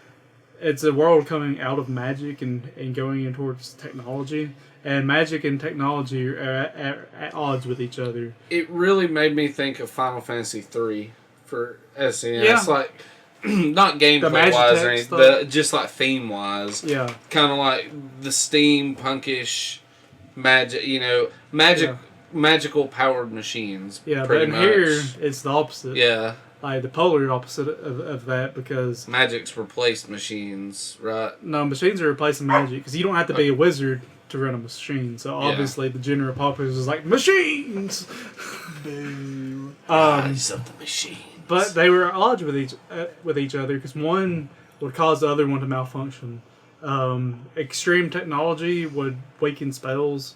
it's a world coming out of magic and going in towards technology. And magic and technology are at odds with each other. It really made me think of Final Fantasy III for SNES. Yeah. It's like, not gameplay wise or anything, but just like theme wise. Yeah. Kind of like the steampunkish magic, magical powered machines. Yeah, pretty but much. here it's the opposite. Yeah. Like the polar opposite of that, because Magic's replaced machines, right? no, machines are replacing magic, because you don't have to be a wizard to run a machine. So obviously the general populace is like, machines! Boo. Rise of the machines. But they were at odds with each other, because one would cause the other one to malfunction. Extreme technology would weaken spells,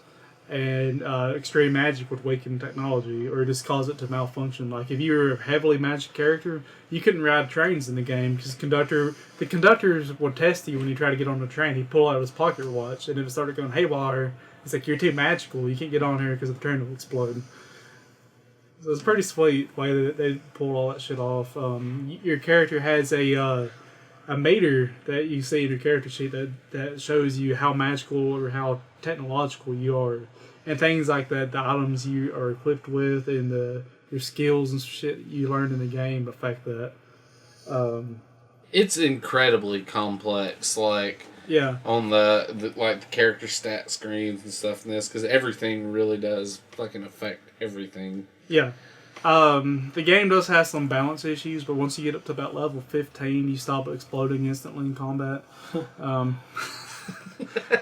and extreme magic would weaken technology, or just cause it to malfunction. Like if you were a heavily magic character, you couldn't ride trains in the game, because the conductors would test you when you try to get on the train. He'd pull out his pocket watch, and if it started going haywire, it's like, you're too magical, you can't get on here because the train will explode. So it's pretty sweet the way that they pulled all that shit off. Your character has a meter that you see in your character sheet that shows you how magical or how technological you are. and things like that, the items you are equipped with and your skills and shit you learned in the game affect that. It's incredibly complex, like Yeah. on the like the character stat screens and stuff in this, because everything really does fucking affect everything. Yeah. The game does have some balance issues, but once you get up to about level 15, you stop exploding instantly in combat.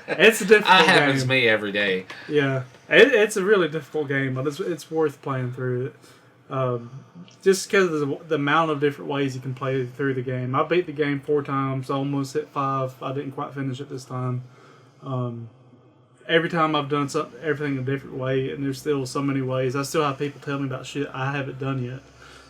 It's a difficult That game. happens to me every day. Yeah. It's a really difficult game, but it's worth playing through it. Just because of the amount of different ways you can play through the game. I beat the game 4 times, almost hit 5. I didn't quite finish it this time. Every time I've done everything a different way, and there's still so many ways. I still have people tell me about shit I haven't done yet.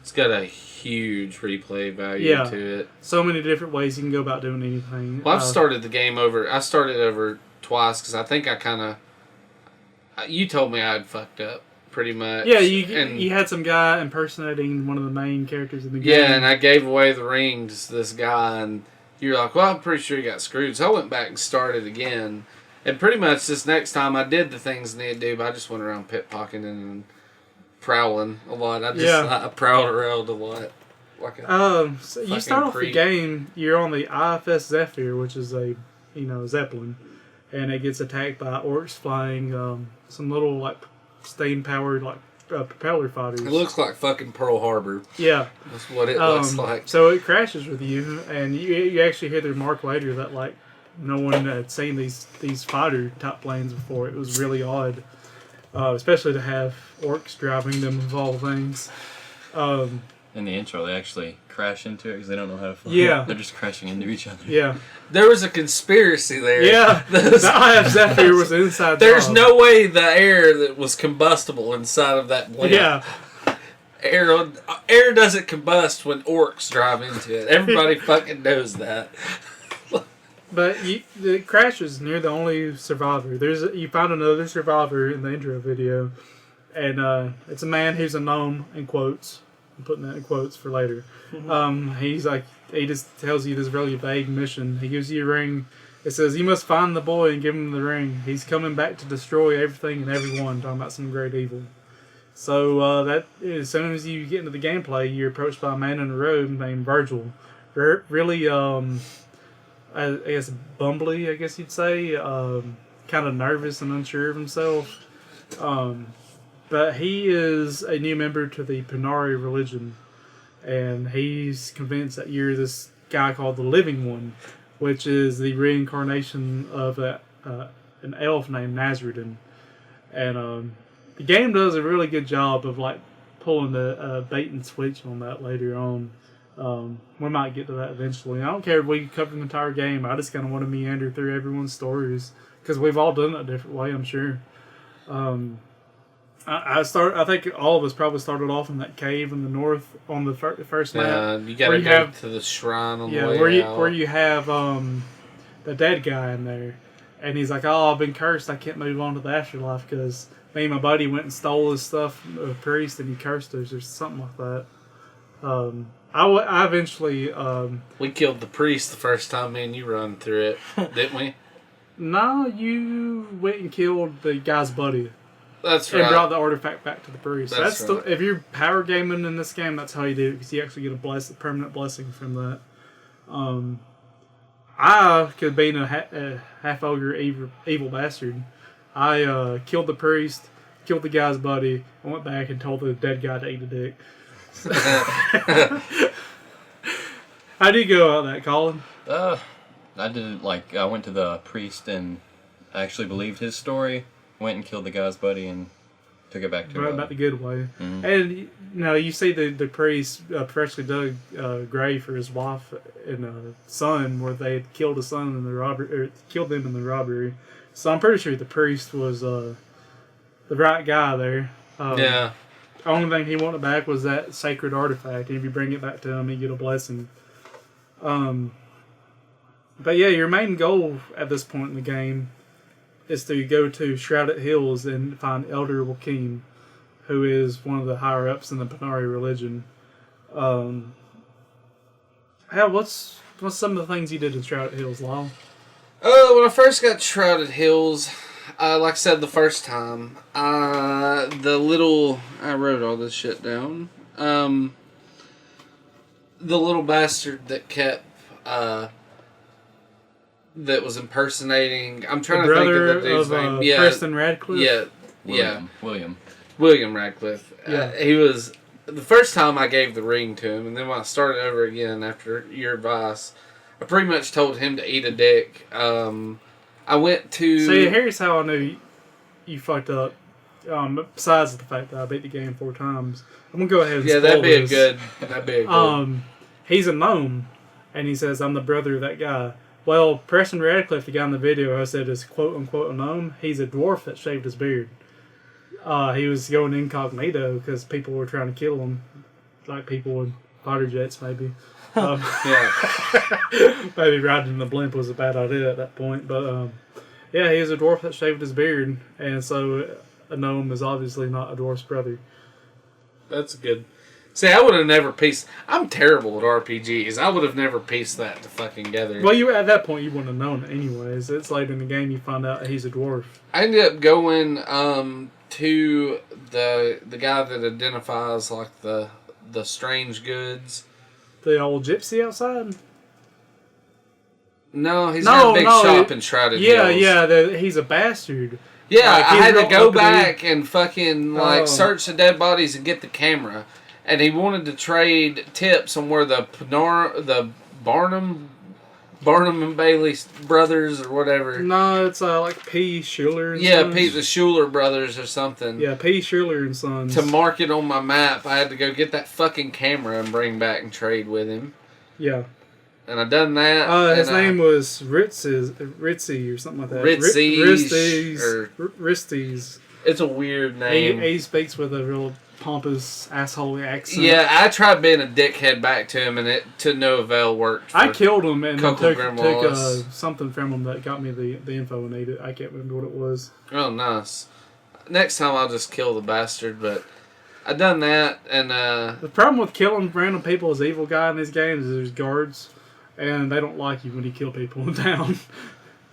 It's got a huge replay value to it. So many different ways you can go about doing anything. Well, I've started the game over. I started over twice because I think I kind of. You told me I'd fucked up pretty much. Yeah, you had some guy impersonating one of the main characters in the game. Yeah, and I gave away the ring to this guy, and you're like, well, I'm pretty sure you got screwed. So I went back and started again. And pretty much this next time I did the things I needed to do, but I just went around pickpocketing and prowling a lot. I prowled around a lot. Like so you start off the game, you're on the IFS Zephyr, which is a Zeppelin, and it gets attacked by orcs flying some little like steam powered like propeller fighters. It looks like fucking Pearl Harbor. Yeah, that's what it looks like. So it crashes with you, and you actually hear the remark later that like no one had seen these fighter type planes before. It was really odd, especially to have orcs driving them of all things. In the intro, they actually crash into it because they don't know how to fly. Yeah. They're just crashing into each other. Yeah. There was a conspiracy there. Yeah. The IF Zephyr was inside. There's no way the air that was combustible inside of that blimp. Yeah. Air doesn't combust when orcs drive into it. Everybody fucking knows that. But the crash is near the only survivor. You find another survivor in the intro video, and it's a man who's a gnome, in quotes. I'm putting that in quotes for later. He just tells you this really vague mission. He gives you a ring. It says, you must find the boy and give him the ring. He's coming back to destroy everything and everyone, talking about some great evil. So that as soon as you get into the gameplay, you're approached by a man in a robe named Virgil. Really, I guess bumbly, I guess you'd say. Kind of nervous and unsure of himself. But he is a new member to the Punari religion, and he's convinced that you're this guy called the Living One, which is the reincarnation of an elf named Nazruddin. And the game does a really good job of like pulling the bait and switch on that later on. We might get to that eventually. I don't care if we cover the entire game. I just kind of want to meander through everyone's stories because we've all done it a different way, I'm sure. I think all of us probably started off in that cave in the north on the first map. You gotta go to the shrine on the way out. Where you have the dead guy in there, and he's like, "Oh, I've been cursed. I can't move on to the afterlife because me and my buddy went and stole his stuff from a priest, and he cursed us or something like that." I eventually we killed the priest the first time me and you run through it, didn't we? No, you went and killed the guy's buddy. That's right. And brought the artifact back to the priest. That's right. If you're power gaming in this game, that's how you do it, because you actually get a permanent blessing from that. I could have been a half ogre evil bastard. I killed the priest, killed the guy's buddy, and went back and told the dead guy to eat a dick. How do you go about that, Colin? I did I went to the priest and I actually believed his story. Went and killed the guy's buddy and took it back to about the good way. Mm-hmm. And you see the priest freshly dug a grave for his wife and son, where they had killed a son in the robbery, or killed them in the robbery. So I'm pretty sure the priest was the right guy there. Yeah. The only thing he wanted back was that sacred artifact, and if you bring it back to him, you get a blessing. But yeah, your main goal at this point in the game is to go to Shrouded Hills and find Elder Wakim, who is one of the higher ups in the Punari religion. What's some of the things you did in Shrouded Hills, Lyle? When I first got to Shrouded Hills, like I said, the first time, I wrote all this shit down. The little bastard that kept, that was impersonating. I'm trying to think of the dude's name. Yeah, Preston Radcliffe. Yeah, William Radcliffe. Yeah. He was the first time I gave the ring to him, and then when I started over again after your advice, I pretty much told him to eat a dick. I went to. See, here's how I knew you fucked up. Besides the fact that I beat the game 4 times, I'm gonna go ahead and spoil that'd be this. That'd be a good. He's a gnome, and he says, "I'm the brother of that guy." Well, Preston Radcliffe, the guy in the video I said is quote unquote a gnome. He's a dwarf that shaved his beard. He was going incognito because people were trying to kill him, like people in fighter jets, maybe. Yeah. Maybe riding the blimp was a bad idea at that point, but yeah, he was a dwarf that shaved his beard, and so a gnome is obviously not a dwarf's brother. That's good. See, I would have never pieced. I'm terrible at RPGs. I would have never pieced that to fucking together. Well, you at that point you wouldn't have known it anyways. It's later in the game you find out he's a dwarf. I ended up going to the guy that identifies like the strange goods. The old gypsy outside. No, he's got a big shop in Shrouded Hills. Yeah. He's a bastard. Yeah, like, I had to go uppity. back and fucking search the dead bodies and get the camera. And he wanted to trade tips on where the Barnum and Bailey brothers or whatever. No, it's like P. Schuler and Yeah, Sons. the Schuler brothers or something. Yeah, P. Schuler and Sons. To mark it on my map, I had to go get that fucking camera and bring back and trade with him. Yeah. And I done that. His name was Ritzy or something like that. Risties. It's a weird name. He speaks with a real pompous asshole accent. Yeah, I tried being a dickhead back to him, and it to no avail worked. I killed him and then took Grandmas. something from him that got me the info I needed. I can't remember what it was. Oh, nice. Next time I'll just kill the bastard, but I done that, and the problem with killing random people as evil guy in these games is there's guards, and they don't like you when you kill people in town.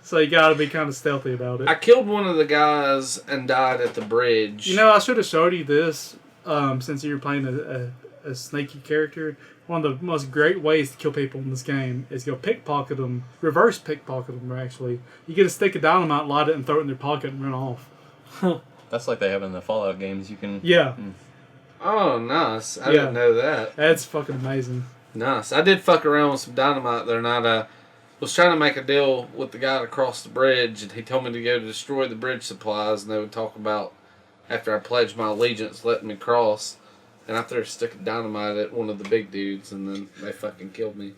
So you gotta be kind of stealthy about it. I killed one of the guys and died at the bridge. You know, I should have showed you this. Since you're playing a sneaky character, one of the most great ways to kill people in this game is go pickpocket them, reverse pickpocket them actually. You get a stick of dynamite, light it, and throw it in their pocket and run off. That's like they have in the Fallout games. You can. Yeah. Oh, nice. I didn't know that. That's fucking amazing. Nice. I did fuck around with some dynamite there, and I was trying to make a deal with the guy across the bridge, and he told me to go destroy the bridge supplies, and they would talk about after I pledged my allegiance, letting me cross, and I threw a stick of dynamite at one of the big dudes, and then they fucking killed me.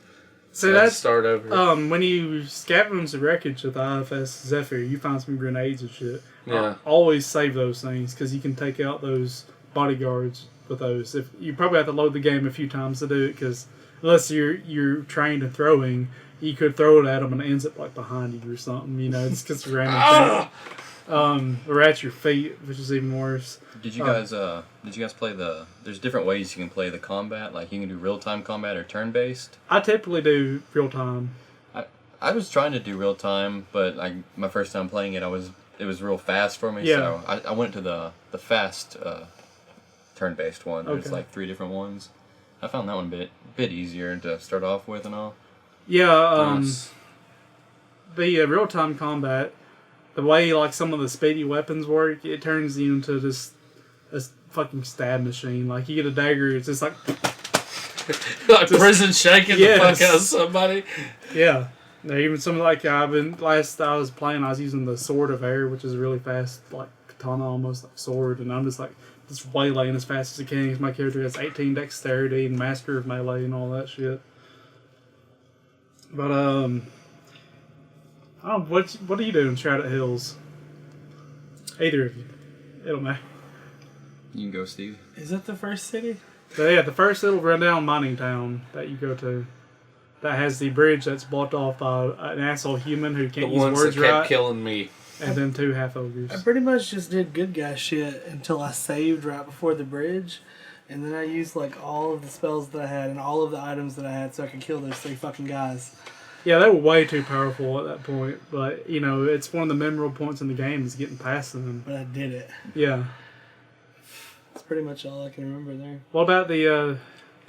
So that's start over. When you scavenge the wreckage of the IFS Zephyr, you find some grenades and shit. Yeah. Always save those things because you can take out those bodyguards with those. If you probably have to load the game a few times to do it because unless you're trained in throwing, you could throw it at them and it ends up like behind you or something. You know, it's just a random thing. Or at your feet, which is even worse. Did you guys play the? There's different ways you can play the combat. Like you can do real time combat or turn based. I typically do real time. I was trying to do real time, but my first time playing it, it was real fast for me. Yeah. So I went to the fast turn based one. Okay. There's like 3 different ones. I found that one a bit easier to start off with and all. Yeah. Nice. The real time combat. The way like some of the speedy weapons work, it turns you into this fucking stab machine. Like you get a dagger, it's just like like prison shaking the fuck out of somebody. Yeah. Now, even some like I was playing, I was using the Sword of Air, which is a really fast like katana, almost like sword, and I'm just like waylaying as fast as I can. My character has 18 dexterity and master of melee and all that shit. But what are you doing, Shrouded Hills? Either of you. It don't matter. You can go, Steve. Is that the first city? So yeah, the first little rundown mining town that you go to, that has the bridge that's blocked off by an asshole human who can't use words that kept right, killing me. and then 2 half ogres. I pretty much just did good guy shit until I saved right before the bridge, and then I used like all of the spells that I had and all of the items that I had so I could kill those 3 fucking guys. Yeah, they were way too powerful at that point. But, you know, it's one of the memorable points in the game is getting past them. But I did it. Yeah. That's pretty much all I can remember there. What about the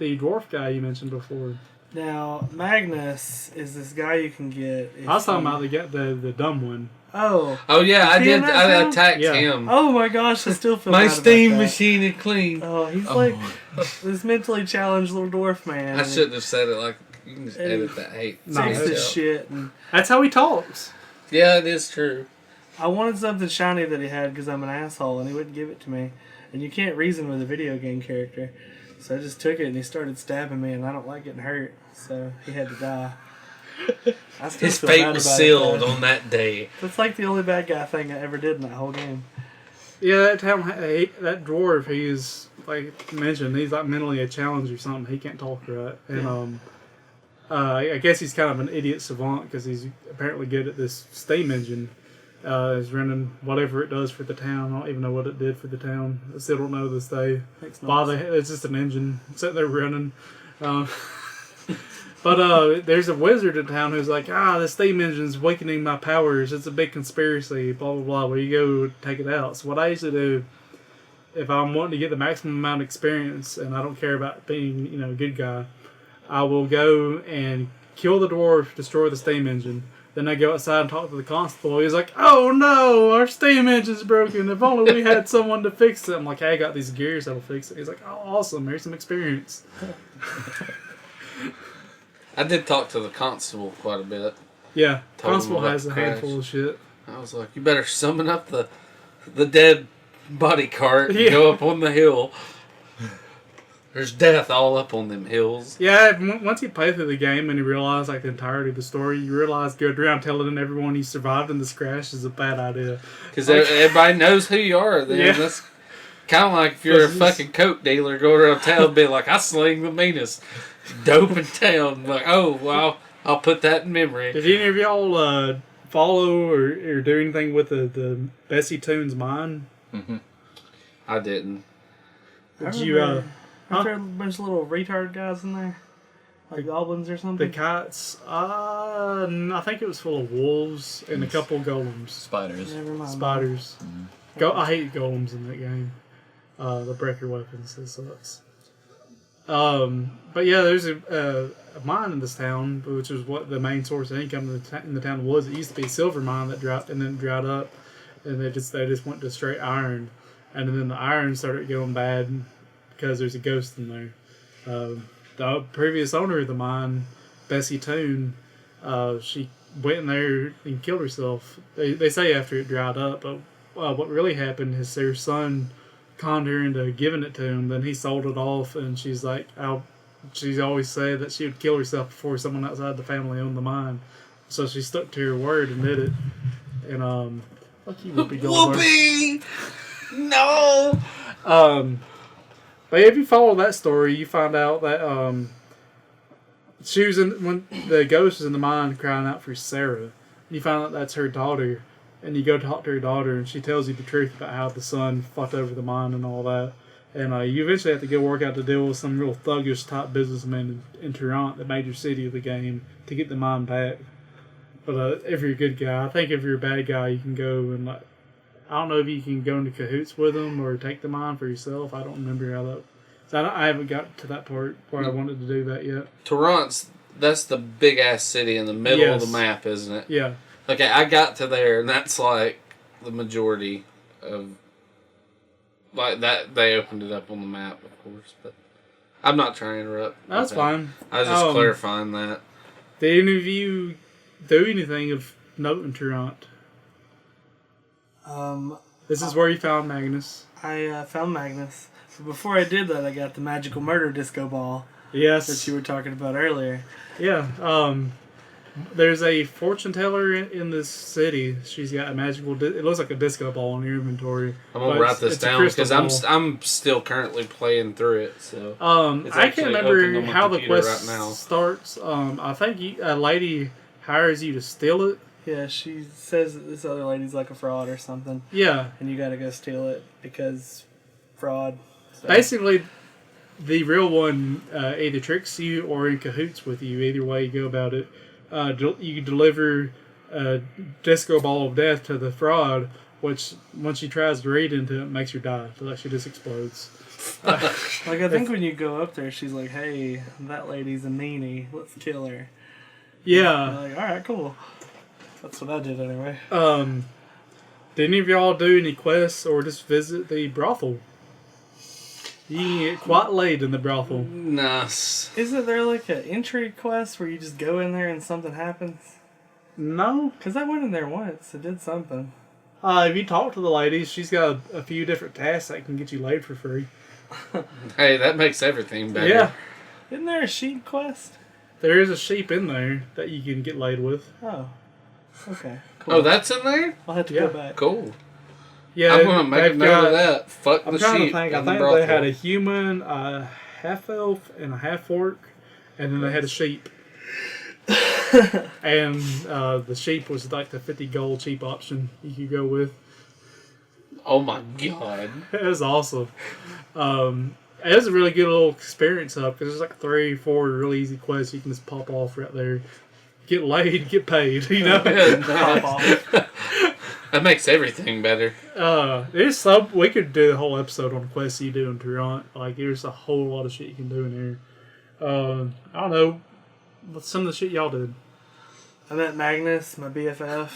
dwarf guy you mentioned before? Now, Magnus is this guy you can get. I was talking about the dumb one. Oh. Oh yeah, I Is he in did. that I now? attacked Yeah. him. Oh my gosh, I still feel My bad steam about that. machine is clean. Oh, he's like this mentally challenged little dwarf man. I shouldn't have said it like. You can just And edit that hate. No, Takes that's- his shit. And That's how he talks. Yeah, it is true. I wanted something shiny that he had because I'm an asshole, and he wouldn't give it to me. And you can't reason with a video game character. So I just took it, and he started stabbing me, and I don't like getting hurt. So he had to die. I still His feel fate bad was about it, sealed though. on that day. That's like the only bad guy thing I ever did in that whole game. Yeah, that dwarf, he's, like mentioned, he's like mentally a challenge or something. He can't talk right. And, I guess he's kind of an idiot savant because he's apparently good at this steam engine. Is running whatever it does for the town. I don't even know what it did for the town. I still don't know this day. Makes Why no it's just an engine sitting there running. But there's a wizard in town who's like, the steam engine's weakening my powers. It's a big conspiracy, blah, blah, blah. Where you go take it out. So what I usually do, if I'm wanting to get the maximum amount of experience and I don't care about being, you know, a good guy, I will go and kill the dwarf, destroy the steam engine. Then I go outside and talk to the constable. He's like, "Oh no, our steam engine's broken. If only we had someone to fix it." I'm like, "Hey, I got these gears that'll fix it." He's like, "Oh, awesome. Here's some experience." I did talk to the constable quite a bit. Yeah, Told him constable about has the a crash. handful of shit. I was like, "You better summon up the dead body cart and Yeah. go up on the hill." There's death all up on them hills. Yeah, once you play through the game and you realize like the entirety of the story, you realize going around telling everyone you survived in this crash is a bad idea. Because everybody knows who you are then. Yeah. That's kind of like if you're a Because fucking coke dealer going around town being like, "I sling the meanest dope in town." Like, oh, well, I'll put that in memory. Did any of y'all follow or do anything with the Bessie Toon's mine? Mm-hmm. I didn't. Did you? Aren't there a bunch of little retard guys in there? Like goblins or The something? kites, I think it was full of wolves and a couple golems. Spiders. Never mind. Spiders. I hate golems in that game. The breaker weapons, it sucks. But yeah, there's a mine in this town, which is what the main source of income in the town was. It used to be a silver mine that dropped and then dried up, and they just went to straight iron, and then the iron started going bad because there's a ghost in there. The previous owner of the mine, Bessie Toon, she went in there and killed herself. They say after it dried up, but what really happened is her son conned her into giving it to him. Then he sold it off, and she's like, she's always said that she would kill herself before someone outside the family owned the mine. So she stuck to her word and did it. And fuck you, Whoopi Goldberg. Whoopee! No! But if you follow that story, you find out that she was when the ghost was in the mine crying out for Sarah. You find out that's her daughter, and you go talk to her daughter, and she tells you the truth about how the son fucked over the mine and all that. And you eventually have to go work out to deal with some real thuggish type businessman in Toronto, the major city of the game, to get the mine back. But if you're a good guy, I think if you're a bad guy, you can go and I don't know if you can go into cahoots with them or take the mine for yourself. I don't remember how that. So I haven't got to that part where I wanted to do that yet. Toronto's, that's the big ass city in the middle of Yes. the map, isn't it? Yeah. Okay, I got to there, and that's like the majority of. Like that, they opened it up on the map, of course, but I'm not trying to interrupt. That's Okay. fine. I was just clarifying that. Did any of you do anything of note in Toronto? This is where you found Magnus. I found Magnus. But before I did that, I got the magical murder disco ball that Yes. you were talking about earlier. Yeah. There's a fortune teller in this city. She's got a magical. It looks like a disco ball in your inventory. I'm gonna but write this it's a down crystal because ball. I'm still currently playing through it. So It's I actually can't open remember on my how the computer quest right now. starts. I think a lady hires you to steal it. Yeah, she says that this other lady's like a fraud or something, Yeah. and you gotta go steal it because fraud. So. Basically, the real one either tricks you or in cahoots with you. Either way you go about it. you deliver a disco ball of death to the fraud, which once she tries to read into it, makes her die. So that she just explodes. Like, I think when you go up there, she's like, hey, that lady's a meanie. Let's kill her. Yeah. And you're like, alright, cool. That's what I did anyway. Did any of y'all do any quests or just visit the brothel? You can get quite laid in the brothel. Nice. Isn't there like an entry quest where you just go in there and something happens? No. Because I went in there once. It did something. If you talk to the lady, she's got a few different tasks that can get you laid for free. Hey, that makes everything better. Yeah. Isn't there a sheep quest? There is a sheep in there that you can get laid with. Oh. Okay. Cool. Oh, that's in there? I'll have to Yeah. go back. Cool. Yeah, I'm going to make a note of that. Fuck I'm the trying sheep. to think. I and the think brothel. they had a human, a half-elf, and a half-orc, and then they had a sheep. And the sheep was like the 50 gold cheap option you could go with. Oh my god. It was awesome. It was a really good little experience up because there's like 3 or 4 really easy quests you can just pop off right there. Get laid, get paid, you know? Pop off. That makes everything better. There's some, we could do a whole episode on quests you do in Toronto. Like, there's a whole lot of shit you can do in there. I don't know. What's some of the shit y'all did? I met Magnus, my BFF.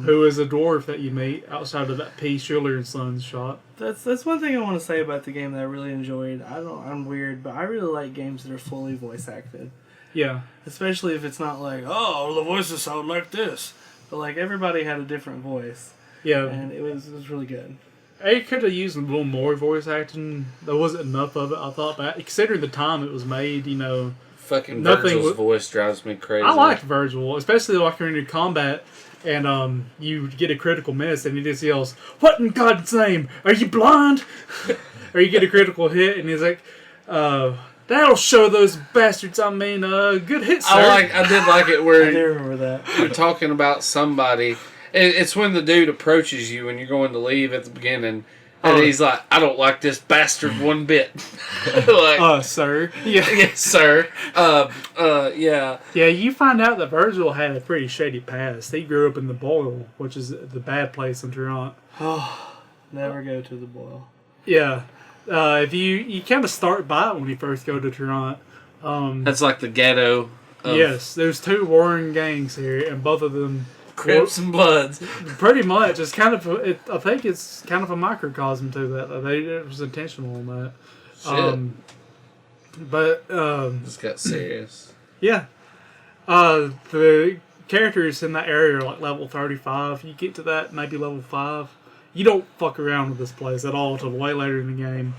Who is a dwarf that you meet outside of that P. Schiller and Sons shot? That's one thing I want to say about the game that I really enjoyed. I'm weird, but I really like games that are fully voice acted. Yeah. Especially if it's not like, oh, the voices sound like this. But like everybody had a different voice. Yeah. And it was really good. They could have used a little more voice acting. There wasn't enough of it, I thought. But considering the time it was made, you know. Fucking Nothing Virgil's voice drives me crazy. I liked Virgil, especially like when you're in combat and you get a critical miss and he just yells, "What in God's name? Are you blind?" Or you get a critical hit and he's like, "That'll show those bastards. I mean, good hit, sir." I did like it where I do remember that. you're talking about somebody. It's when the dude approaches you and you're going to leave at the beginning. And he's like, "I don't like this bastard one bit." Like, sir. Yeah. yes, sir. Yeah. Yeah, you find out that Virgil had a pretty shady past. He grew up in the Boyle, which is the bad place in Toronto. Never go to the boil. Yeah. If you kind of start by it when you first go to Toronto. That's like the ghetto. Yes, there's 2 warring gangs here, and both of them Crips and Bloods. pretty much. It's kind of. I think it's kind of a microcosm to that. It was intentional on that. Shit. But This got serious. yeah, the characters in that area are like level 35. You get to that maybe level 5. You don't fuck around with this place at all until way later in the game.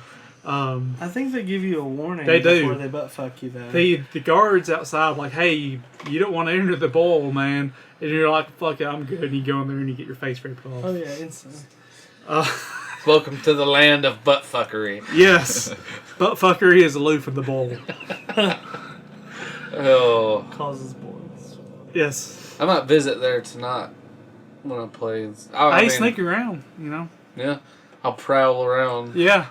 I think they give you a warning They do. before they butt fuck you though. The guards outside like, "Hey, you don't want to enter the bowl, man." And you're like, "Fuck it, I'm good." And you go in there and you get your face ripped off. Oh yeah, instantly. Welcome to the land of buttfuckery. Yes, butt fuckery is aloof in the bowl. Oh. Causes boils. Yes. I might visit there tonight when I play. I sneak around, you know. Yeah. I'll prowl around. Yeah.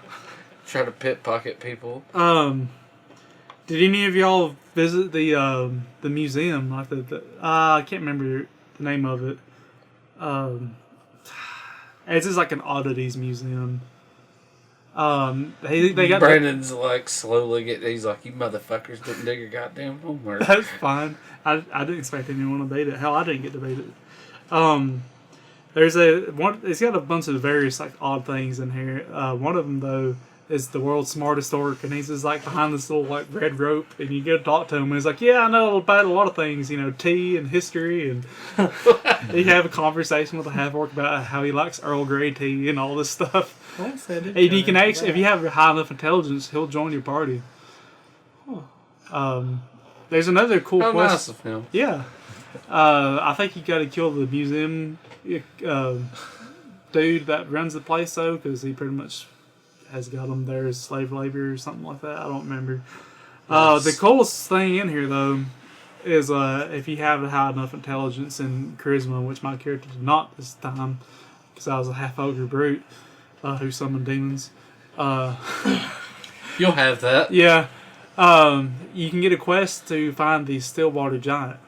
Try to pickpocket people. Did any of y'all visit the museum? Like I can't remember the name of it. It's just like an oddities museum. They got Brandon's like slowly he's like, "You motherfuckers didn't do your goddamn homework." That's fine. I didn't expect anyone to beat it. Hell, I didn't get to beat it. There's it's got a bunch of various like odd things in here. One of them though is the world's smartest orc, and he's just like behind this little like red rope, and you get to talk to him, and he's like, "Yeah, I know about a lot of things, you know, tea and history," and you have a conversation with a half orc about how he likes Earl Grey tea and all this stuff. And you can actually, if you have high enough intelligence, he'll join your party. There's another cool How quest. nice of him. Yeah. I think you got to kill the museum dude that runs the place, though, because he pretty much has got them there as slave labor or something like that. I don't remember. Nice. The coolest thing in here, though, is if you have a high enough intelligence and charisma, which my character did not this time, because I was a half ogre brute who summoned demons. You'll have that. Yeah. You can get a quest to find the Stillwater Giant.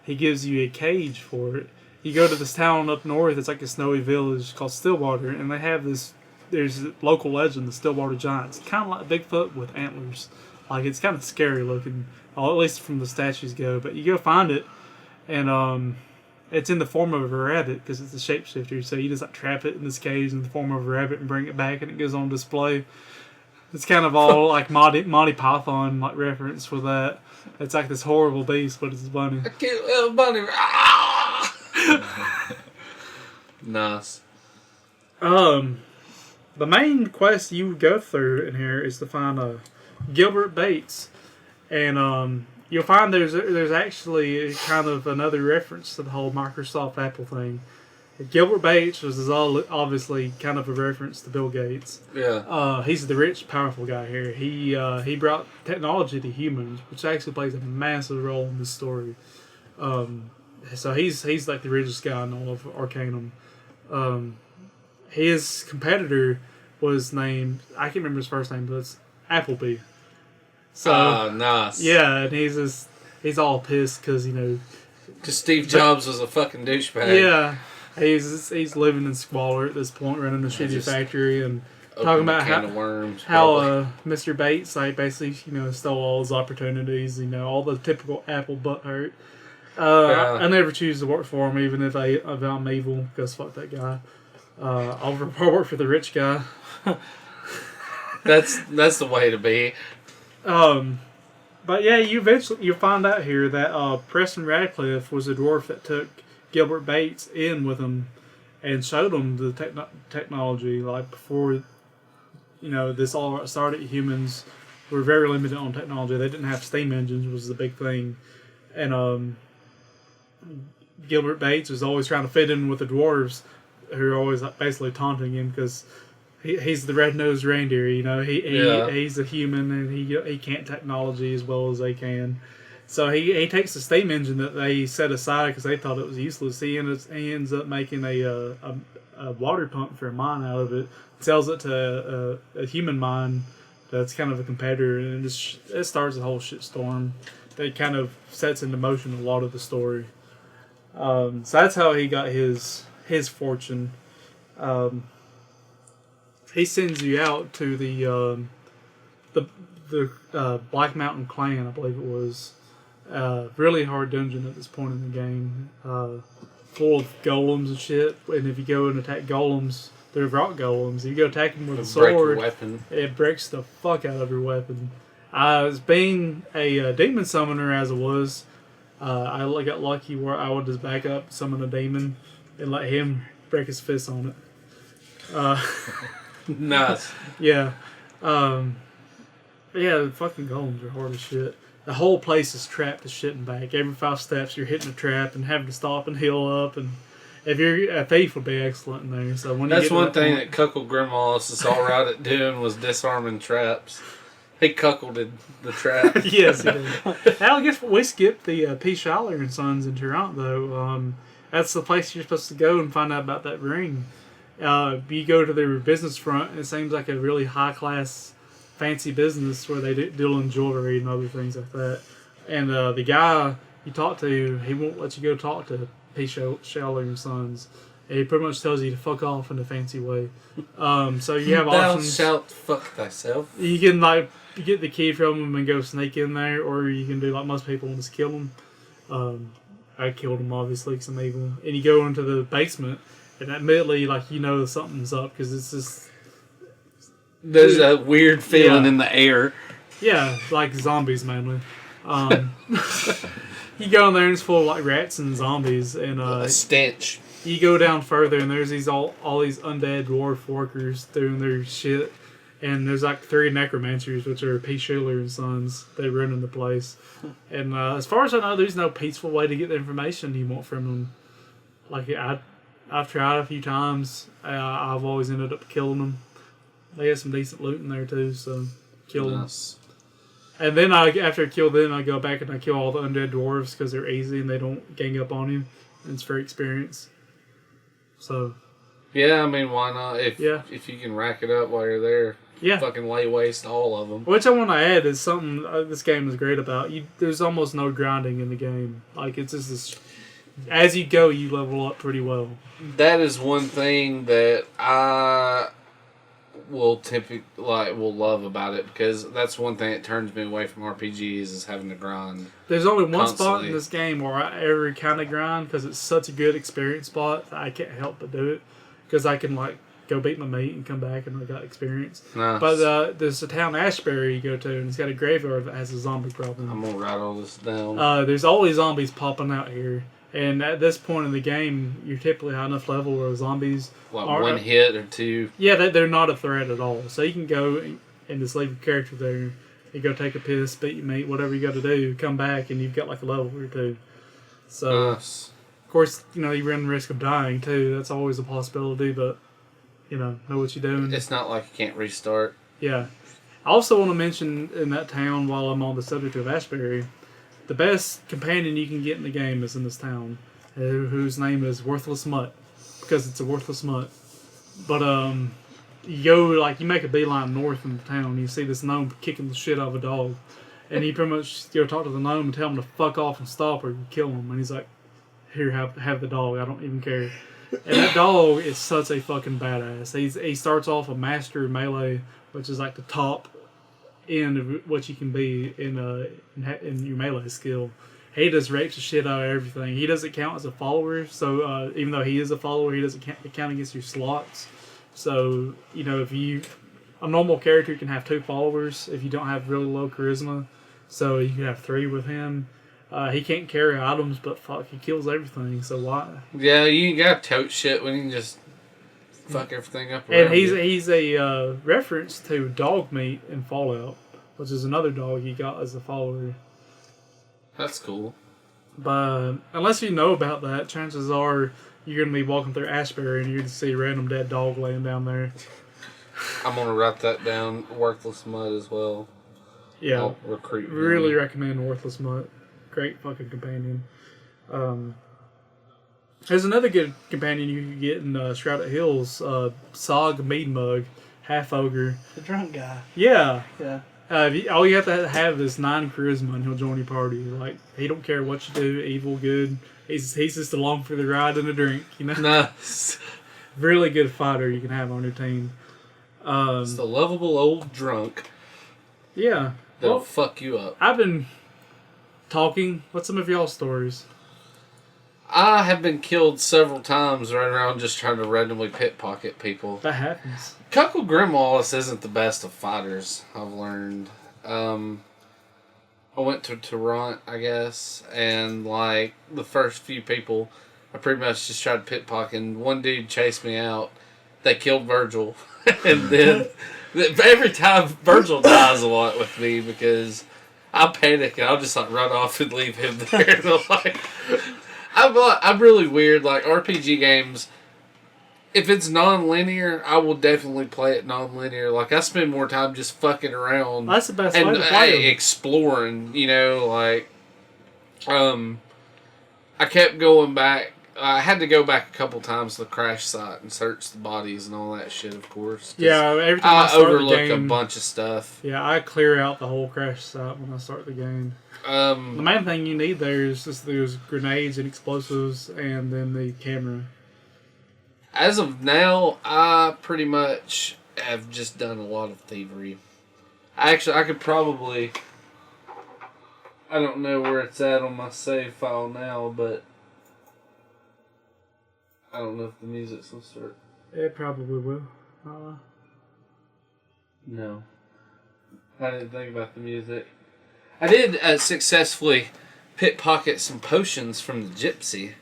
he gives you a cage for it. You go to this town up north, it's like a snowy village called Stillwater, and they have this, there's a local legend, the Stillwater Giant. It's kind of like Bigfoot with antlers. Like, it's kind of scary looking, or at least from the statues go. But you go find it, and it's in the form of a rabbit, because it's a shapeshifter. So you just like trap it in this cage in the form of a rabbit and bring it back, and it goes on display. It's kind of all like Monty Python like reference with that. It's like this horrible beast, but it's funny. I killed bunny. Nice. The main quest you go through in here is to find Gilbert Bates, and you'll find there's actually kind of another reference to the whole Microsoft Apple thing. Gilbert Bates was obviously kind of a reference to Bill Gates. Yeah. He's the rich, powerful guy here. He brought technology to humans, which actually plays a massive role in this story. So he's like the richest guy in all of Arcanum. His competitor was named, I can't remember his first name, but it's Appleby. So nice. Yeah, and he's all pissed because because Steve Jobs was a fucking douchebag. Yeah. He's living in squalor at this point, running a shitty factory, and talking about how Mr. Bates basically stole all his opportunities, all the typical Apple butt hurt. I never choose to work for him, even if I'm evil, because fuck that guy. I'll work for the rich guy. That's the way to be. But yeah, you'll find out here that Preston Radcliffe was a dwarf that took Gilbert Bates in with him and showed him the technology. Like before, this all started, humans were very limited on technology. They didn't have steam engines, which was the big thing. And Gilbert Bates was always trying to fit in with the dwarves, who are always basically taunting him because he's the red-nosed reindeer. He's a human and he can't technology as well as they can. So he takes the steam engine that they set aside because they thought it was useless. He ends up making a water pump for a mine out of it. Sells it to a human mine that's kind of a competitor, and it starts a whole shitstorm that kind of sets into motion a lot of the story. So that's how he got his fortune. He sends you out to the Black Mountain Clan, I believe it was. Really hard dungeon at this point in the game, full of golems and shit. And if you go and attack golems, they're rock golems. If you go attack them with a sword, it breaks the fuck out of your weapon. As being a demon summoner as it was, I got lucky where I would just back up, summon a demon, and let him break his fist on it. Nice. Yeah. The fucking golems are hard as shit. The whole place is trapped to shit and back. Every 5 steps, you're hitting a trap and having to stop and heal up. And if you're a thief, would be excellent in there. So when that's one thing that Cuckold Grimwallis is all right at doing was disarming traps. He cuckolded the trap. Yes, he did. I guess we skipped the P. Schaller and Sons in Toronto. That's the place you're supposed to go and find out about that ring. You go to their business front, and it seems like a really high class, fancy business where they deal in jewelry and other things like that. And the guy you talk to, he won't let you go talk to P. Schaller and Sons. And he pretty much tells you to fuck off in a fancy way. So you have options. Thou shalt fuck thyself. You can you get the key from him and go sneak in there, or you can do like most people and just kill him. I killed him obviously because I'm evil. And you go into the basement, and admittedly, something's up because it's just. There's a weird feeling in the air. Yeah, like zombies mainly. You go in there and it's full of rats and zombies, and a stench. You go down further and there's all these undead dwarf workers doing their shit, and there's 3 necromancers, which are P. Schiller and Sons. They run in the place, and as far as I know, there's no peaceful way to get the information you want from them. I've tried a few times. I've always ended up killing them. They had some decent loot in there too, so kill them. And then after I kill them, I go back and I kill all the undead dwarves because they're easy and they don't gang up on you. And it's for experience. So. Yeah, I mean, why not? If you can rack it up while you're there, Yeah. fucking lay waste to all of them. Which I want to add is something this game is great about. There's almost no grinding in the game. Like, it's just this... As you go, you level up pretty well. That is one thing that I will love about it, because that's one thing that turns me away from RPGs is having to grind. There's only one constantly. spot in this game where I ever kind of grind because it's such a good experience spot that I can't help but do it, because I can like go beat my meat and come back and I got experience. Nice. But there's a town Ashbury you go to, and it's got a graveyard that has a zombie problem. I'm gonna write all this down. There's always zombies popping out here. And at this point in the game, you're typically high enough level where zombies Like are... one hit or two? Yeah, they're not a threat at all. So you can go and just leave your character there. You go take a piss, beat your meat, whatever you got to do, come back, and you've got like a level or two. So, Nice. of course, you run the risk of dying too. That's always a possibility, but, know what you're doing. It's not like you can't restart. Yeah. I also want to mention in that town, while I'm on the subject of Ashbury, the best companion you can get in the game is in this town, whose name is Worthless Mutt, because it's a worthless mutt. But you go you make a beeline north in the town, and you see this gnome kicking the shit out of a dog, and you pretty much go talk to the gnome and tell him to fuck off and stop, or you kill him. And he's like, "Here, have the dog. I don't even care." And that dog is such a fucking badass. He starts off a master melee, which is like the top end of what you can be in your melee skill. He just wrecks the shit out of everything. He doesn't count as a follower, so even though he is a follower, he doesn't count against your slots. So if a normal character can have 2 followers if you don't have really low charisma, so you can have 3 with him. He can't carry items, but fuck, he kills everything. So why? Yeah, you ain't got to tote shit when you can just fuck everything up. And he's a reference to dog meat in Fallout, which is another dog you got as a follower. That's cool. But unless you know about that, chances are you're going to be walking through Ashbury and you're going to see a random dead dog laying down there. I'm going to write that down, Worthless Mud, as well. Yeah. I'll recruit him. Really recommend Worthless Mutt. Great fucking companion. There's another good companion you can get in Shrouded Hills, Sog Mead Mug, half ogre. The drunk guy. Yeah. Yeah. All you have to have is 9 charisma and he'll join your party. Like, he don't care what you do, evil, good. He's just along for the ride and a drink, Nice. Really good fighter you can have on your team. It's the lovable old drunk Yeah. that'll fuck you up. I've been talking. What's some of y'all's stories? I have been killed several times running around just trying to randomly pickpocket people. That happens. Cuckle Grimwallace isn't the best of fighters, I've learned. I went to Toronto, I guess, and the first few people, I pretty much just tried to pickpocket, and one dude chased me out. They killed Virgil. And then every time Virgil dies a lot with me because I panic and I'll just run off and leave him there. I'm really weird. RPG games, if it's non-linear, I will definitely play it non-linear. I spend more time just fucking around. That's the best way to play them. Exploring, I kept going back. I had to go back a couple times to the crash site and search the bodies and all that shit, of course. Yeah, every time I start overlook the game, a bunch of stuff. Yeah, I clear out the whole crash site when I start the game. The main thing you need there is just those grenades and explosives and then the camera. As of now, I pretty much have just done a lot of thievery. I could probably... I don't know where it's at on my save file now, but... I don't know if the music's going to start. It probably will. No. I didn't think about the music. I did successfully pickpocket some potions from the gypsy.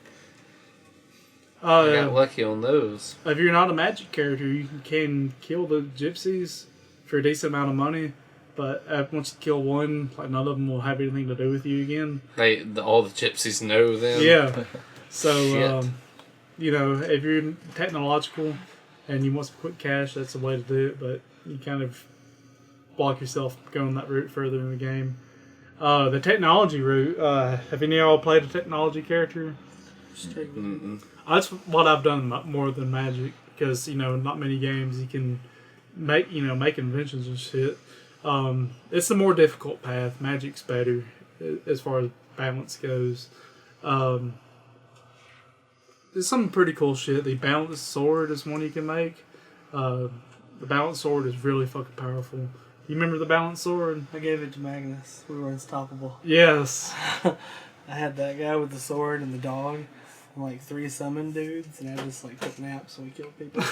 I got lucky on those. If you're not a magic character, you can kill the gypsies for a decent amount of money. But once you kill one, none of them will have anything to do with you again. All the gypsies know them. Yeah. So, if you're technological and you want some quick cash, that's the way to do it. But you kind of block yourself going that route further in the game. The technology route, have any of y'all played a technology character? Mm-mm. That's what I've done more than Magic, because, not many games you can make inventions and shit. It's the more difficult path. Magic's better as far as balance goes. There's some pretty cool shit. The balanced sword is one you can make. The balanced sword is really fucking powerful. You remember the balanced sword? I gave it to Magnus. We were unstoppable. Yes. I had that guy with the sword and the dog, and like 3 summon dudes, and I just like took naps and we killed people.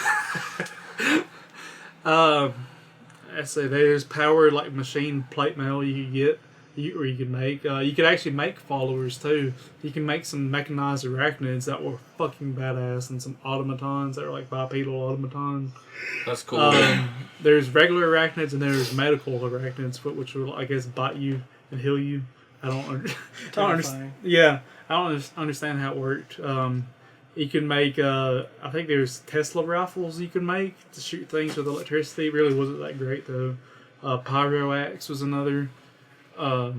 I say there's power like machine plate mail you could get, or you could make. You could actually make followers too. You can make some mechanized arachnids that were fucking badass, and some automatons that were like bipedal automatons. That's cool. There's regular arachnids and there's medical arachnids, which will, I guess, bite you and heal you. I don't understand. Yeah, I don't understand how it worked. You can make, I think there's Tesla rifles you can make to shoot things with electricity. It really wasn't that great though. Pyro axe was another. I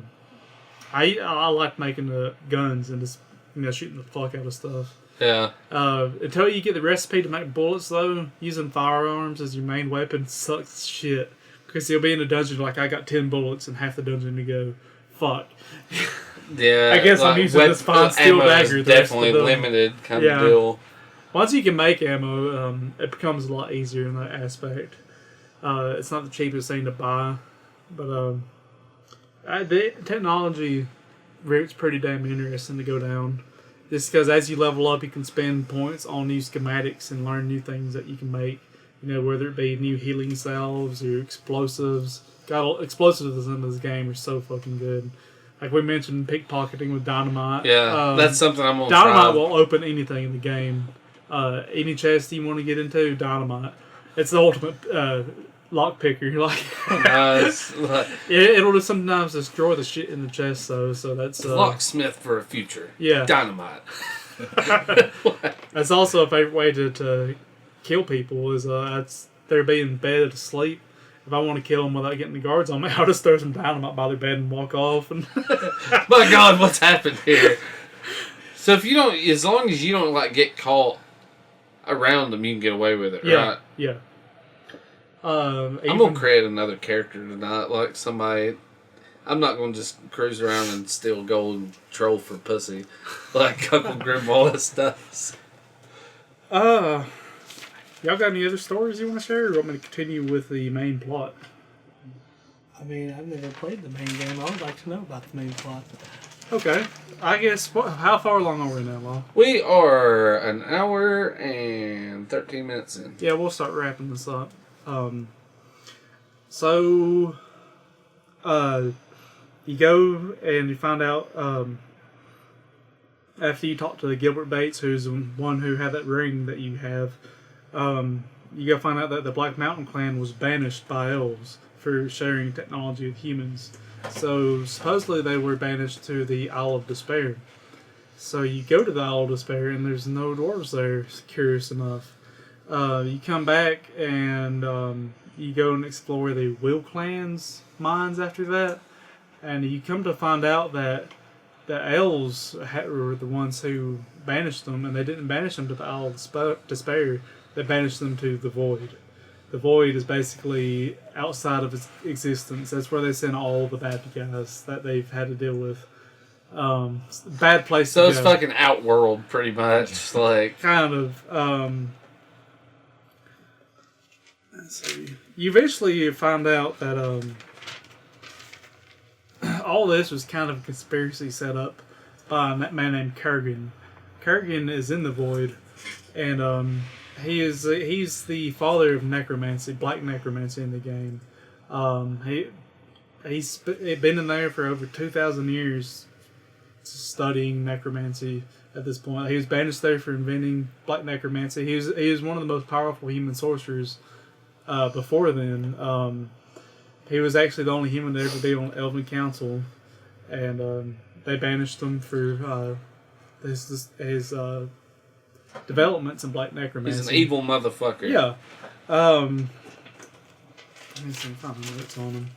like making the guns and just shooting the fuck out of stuff. Yeah. Until you get the recipe to make bullets though, using firearms as your main weapon sucks shit. Because you'll be in a dungeon like I got 10 bullets and half the dungeon to go. Fuck. Yeah. I guess I'm using this fine steel dagger. Definitely limited kind of deal. Once you can make ammo, it becomes a lot easier in that aspect. It's not the cheapest thing to buy, but the technology route's pretty damn interesting to go down. Just because as you level up, you can spend points on new schematics and learn new things that you can make. Whether it be new healing salves or explosives. God, explosives in this game are so fucking good. Like we mentioned, pickpocketing with dynamite. Yeah, that's something I'm gonna try. Dynamite will open anything in the game. Any chest you want to get into, dynamite. It's the ultimate lock picker. Nice. It'll just sometimes destroy the shit in the chest though. So that's locksmith for a future. Yeah, dynamite. That's also a favorite way to kill people. Is they're being in bed asleep. If I want to kill them without getting the guards on me, I'll just throw some dynamite by their bed and walk off. And my God, what's happened here? So if you don't, as long as you don't get caught around them, you can get away with it, right? Yeah. I'm gonna create another character tonight, like somebody. I'm not gonna just cruise around and steal gold and troll for pussy, like Uncle Grimwald does. Y'all got any other stories you want to share, or want me to continue with the main plot? I mean, I've never played the main game. I would like to know about the main plot. Okay. I guess, how far along are we now, Law? We are an hour and 13 minutes in. Yeah, we'll start wrapping this up. So, you go and you find out, after you talk to Gilbert Bates, who's the one who had that ring that you have, you go find out that the Black Mountain clan was banished by elves for sharing technology with humans. So supposedly they were banished to the Isle of Despair. So you go to the Isle of Despair and there's no dwarves there, curious enough. You come back and you go and explore the Will Clan's mines after that. And you come to find out that the elves were the ones who banished them, and they didn't banish them to the Isle of Despair. They banished them to the Void. The Void is basically outside of its existence. That's where they send all the bad guys that they've had to deal with. Bad place to go. So it's fucking Outworld, pretty much. Kind of. Let's see. You eventually find out that all this was kind of a conspiracy set up by a man named Kurgan. Kurgan is in the Void, and he's the father of necromancy, black necromancy in the game. He's been in there for over 2,000 years studying necromancy at this point. He was banished there for inventing black necromancy. He was one of the most powerful human sorcerers before then. He was actually the only human to ever be on Elven Council, and they banished him for his developments in black necromancy. He's an evil motherfucker. Yeah. Let me see if I have notes on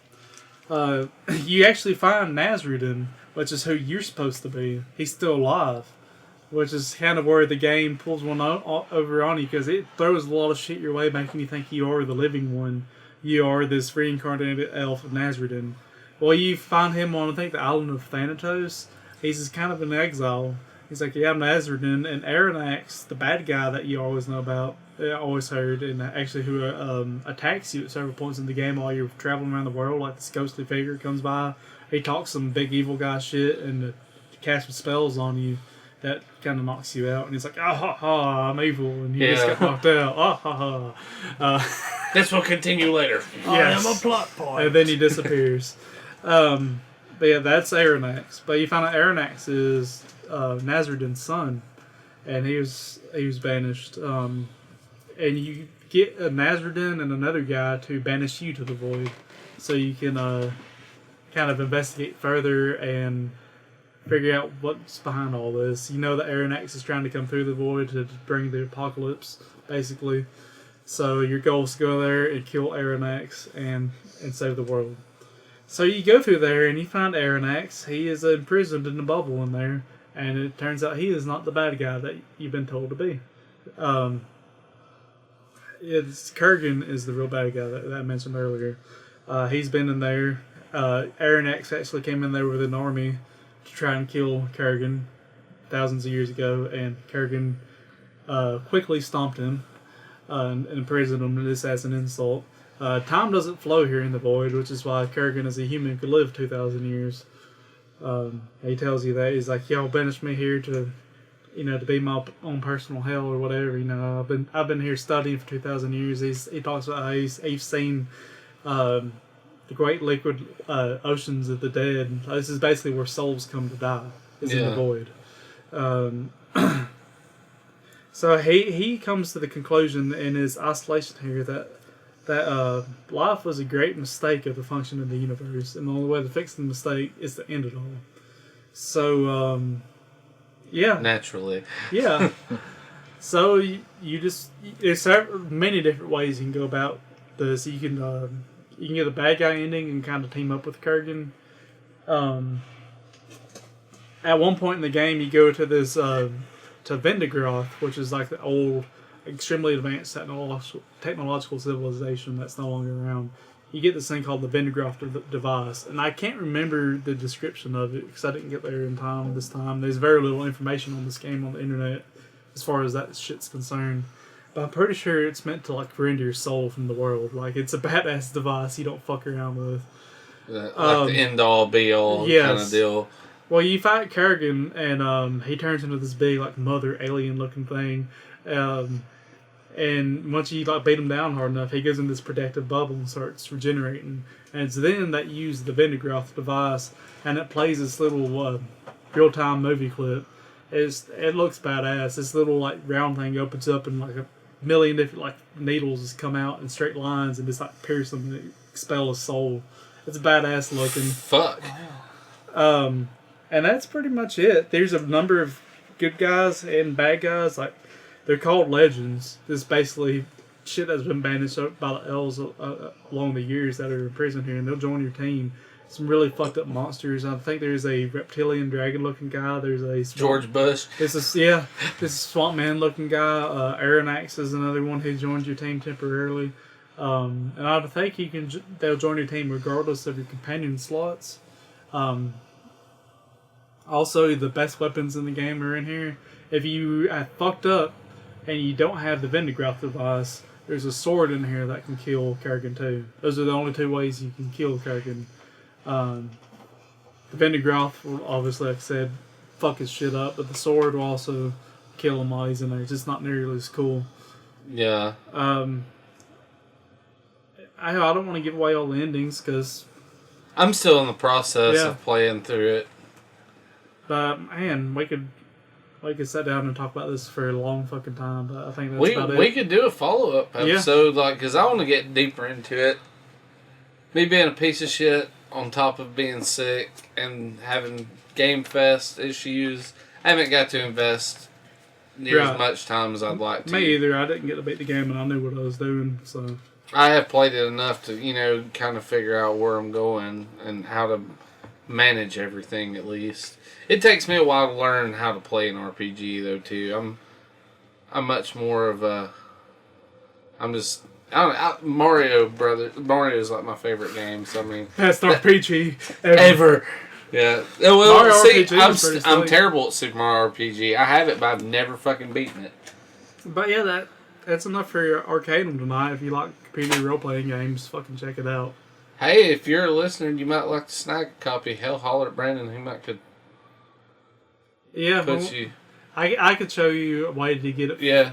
him. You actually find Nasruddin, which is who you're supposed to be. He's still alive, which is kind of where the game pulls one over on you, because it throws a lot of shit your way, making you think you are the living one. you are this reincarnated elf of Nazareth. Well, you find him on, I think, the island of Thanatos. He's just kind of in exile. He's like, yeah, I'm Nazareth, and Aranax, the bad guy that you always know about, always heard, and actually who attacks you at several points in the game while you're traveling around the world, like this ghostly figure comes by. He talks some big evil guy shit and casts spells on you that kind of knocks you out. And he's like, ah ha ha, I'm evil, and you just got knocked out. Ah ha ha. This will continue later. Yes. I am a plot point. And then he disappears. But yeah, that's Aranax. But you find out Aranax is Nazareth's son, and he was banished. And you get a Nazareth and another guy to banish you to the void, so you can kind of investigate further and figure out what's behind all this. You know that Aranax is trying to come through the void to bring the apocalypse, basically. So your goal is to go there and kill Aranax and save the world. So you go through there and you find Aranax. He is imprisoned in a bubble in there, and it turns out he is not the bad guy that you've been told to be. It's Kurgan is the real bad guy that I mentioned earlier. He's been in there. Aranax actually came in there with an army to try and kill Kurgan thousands of years ago, and Kurgan quickly stomped him and imprisoned him just as an insult. Time doesn't flow here in the void, which is why Kurgan as a human could live 2,000 years. He tells you that. He's like, y'all banished me here to be my own personal hell or whatever. I've been here studying for 2,000 years. He talks about how he's seen the great liquid oceans of the dead. This is basically where souls come to die. Is in the void. So he comes to the conclusion in his isolation here that life was a great mistake of the function of the universe, and the only way to fix the mistake is to end it all. So, yeah. Naturally. Yeah. So you just, there's many different ways you can go about this. You can get a bad guy ending and kind of team up with Kurgan. At one point in the game, you go to this to Vendigroth, which is like the old, extremely advanced technological civilization that's no longer around. You get this thing called the Vendigroth device, and I can't remember the description of it because I didn't get there in time this time. There's very little information on this game on the internet as far as that shit's concerned. But I'm pretty sure it's meant to like render your soul from the world. Like, it's a badass device you don't fuck around with. Like the end all be all kind of deal. Well, you fight Kurgan, and he turns into this big, like, mother alien-looking thing. And once you like beat him down hard enough, he goes in this protective bubble and starts regenerating. And it's then that you use the Vendigroth device, and it plays this little real-time movie clip. It looks badass. This little like round thing opens up, and like a million different like needles just come out in straight lines and just like pierce him and expel his soul. It's badass looking. Fuck. And that's pretty much it. There's a number of good guys and bad guys. Like, they're called legends. This is basically shit that's been banished by the elves along the years that are in prison here, and they'll join your team. Some really fucked up monsters. I think there's a reptilian dragon-looking guy. There's a George Bush. This is swamp man-looking guy. Aranax is another one who joins your team temporarily. And I think they'll join your team regardless of your companion slots. Also, the best weapons in the game are in here. If you are fucked up and you don't have the Vendigroth device, there's a sword in here that can kill Kurgan too. Those are the only two ways you can kill Kurgan. The Vendigroth will obviously, like I said, fuck his shit up, but the sword will also kill him while he's in there. It's just not nearly as cool. Yeah. I don't want to give away all the endings because I'm still in the process of playing through it. But man, we could sit down and talk about this for a long fucking time. But I think that's about it. We could do a follow-up episode, because I want to get deeper into it. Me being a piece of shit on top of being sick and having Game Fest issues, I haven't got to invest near as much time as I'd like to. Me either. I didn't get to beat the game, and I knew what I was doing. So I have played it enough to kind of figure out where I'm going and how to manage everything at least. It takes me a while to learn how to play an RPG though too. I'm much more of a Mario's like my favorite game. So I mean, Best RPG ever. Yeah. Well, Mario see, RPG is pretty I'm sweet. terrible at Super Mario RPG. I have it, but I've never fucking beaten it. But yeah, that's enough for your Arcanum tonight. If you like computer role playing games, fucking check it out. Hey, if you're a listener and you might like to snag a copy, hell, holler at Brandon. He might could Yeah, put well, you. I could show you a way to get it Yeah.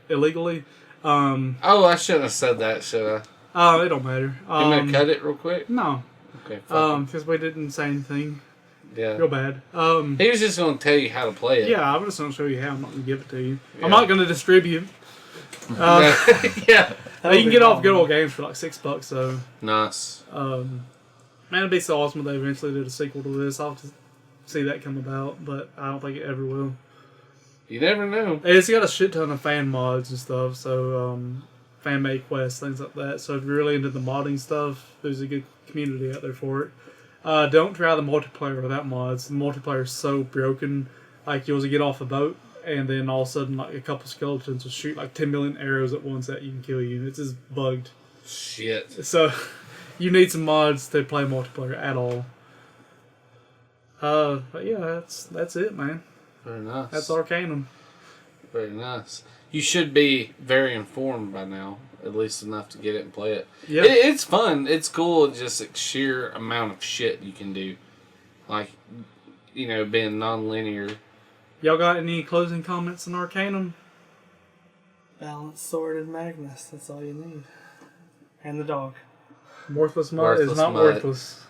illegally. Oh, I shouldn't have said that, should It don't matter. I? You gonna cut it real quick? No, Okay. Fuck because we didn't say anything it. Yeah. real bad. He was just gonna tell you how to play it. Yeah, I'm just gonna show you how. I'm not gonna give it to you. Yeah. I'm not gonna distribute. Yeah. You can get off Good Ole Games for like $6. So, Nice. man, it'd be so awesome if they eventually did a sequel to this. I'll have to see that come about, but I don't think it ever will. You never know. It's got a shit ton of fan mods and stuff, so fan made quests, things like that. So if you're really into the modding stuff, there's a good community out there for it. Don't try the multiplayer without mods. The multiplayer is so broken. Like you'll get off a boat, and then all of a sudden, like a couple skeletons will shoot like 10 million arrows at once at you and kill you. It's just bugged. Shit. So you need some mods to play multiplayer at all. But yeah, that's it, man. Very nice. That's Arcanum. Very nice. You should be very informed by now, at least enough to get it and play it. Yeah. It's fun. It's cool. Just the sheer amount of shit you can do. Like, being non-linear. Y'all got any closing comments on Arcanum? Balance, sword, and Magnus. That's all you need. And the dog. Worthless mutt is Worthless not mutt. worthless.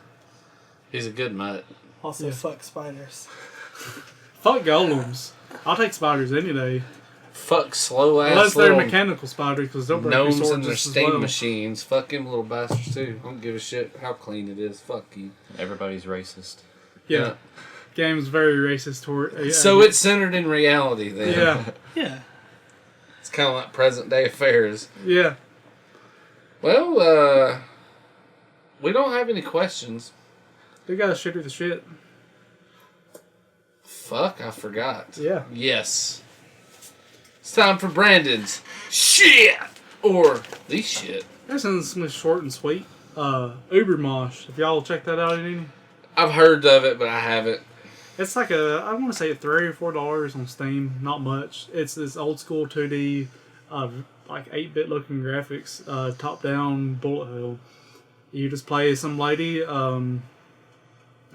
He's a good mutt. Also, Yeah. fuck spiders. Fuck golems. I'll take spiders any day. Fuck slow ass Unless they're little mechanical spiders, because they'll break your gnomes sword and their just as steam well. machines. Fuck them little bastards too. I don't give a shit how clean it is. Fuck you. Everybody's racist. Yeah. Game's very racist toward... So it's centered in reality then. Yeah. Yeah. It's kind of like present day affairs. Yeah. Well, we don't have any questions. They got to shit with the shit. Fuck, I forgot. Yeah. Yes. It's time for Brandon's shit! Or the shit. This one's short and sweet. Ubermosh. If y'all check that out any. I've heard of it, but I haven't. It's like I want to say $3 or $4 on Steam. Not much. It's this old school 2D, like 8-bit looking graphics, top down bullet hell. You just play some lady.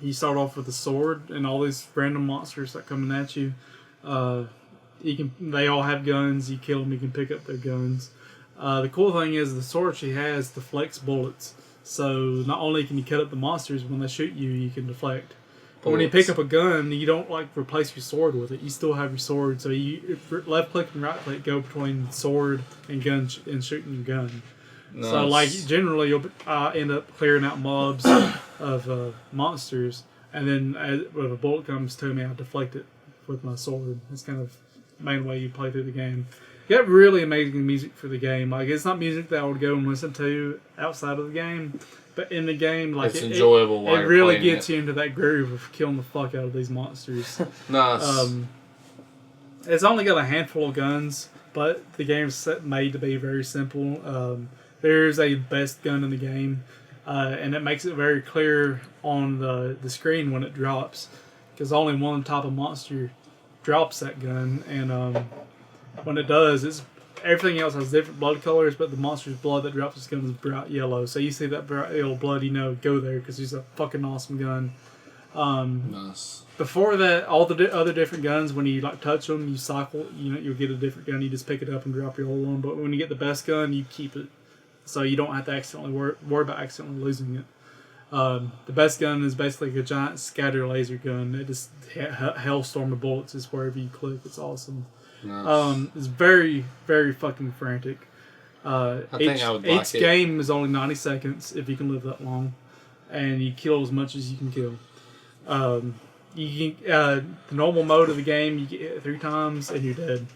You start off with a sword and all these random monsters that coming at you. They all have guns. You kill them. You can pick up their guns. The cool thing is the sword she has deflects bullets. So not only can you cut up the monsters, when they shoot you, you can deflect. But when you pick up a gun, you don't replace your sword with it. You still have your sword. So you left click and right click go between sword and gun and shooting your gun. Nice. So generally you'll end up clearing out mobs of monsters, and then when a bullet comes to me, I deflect it with my sword. That's kind of the main way you play through the game. You got really amazing music for the game. Like it's not music that I would go and listen to outside of the game. But in the game, like It's enjoyable while it you're really playing gets it. you into that groove of killing the fuck out of these monsters. Nice. It's only got a handful of guns, but the game's made to be very simple. There's a best gun in the game, and it makes it very clear on the screen when it drops, because only one type of monster drops that gun, and when it does, everything else has different blood colors, but the monster's blood that drops its gun is bright yellow. So you see that bright yellow blood, go there, because it's a fucking awesome gun. Nice. Before that, all the other different guns, when you touch them, you cycle. You'll get a different gun. You just pick it up and drop your old one. But when you get the best gun, you keep it, so you don't have to accidentally worry about accidentally losing it. The best gun is basically a giant scatter laser gun. It just hellstorm of bullets just wherever you click. It's awesome. Nice. It's very, very fucking frantic. I think I would like each it. game is only 90 seconds if you can live that long, and you kill as much as you can kill. The normal mode of the game, you get hit 3 times and you're dead.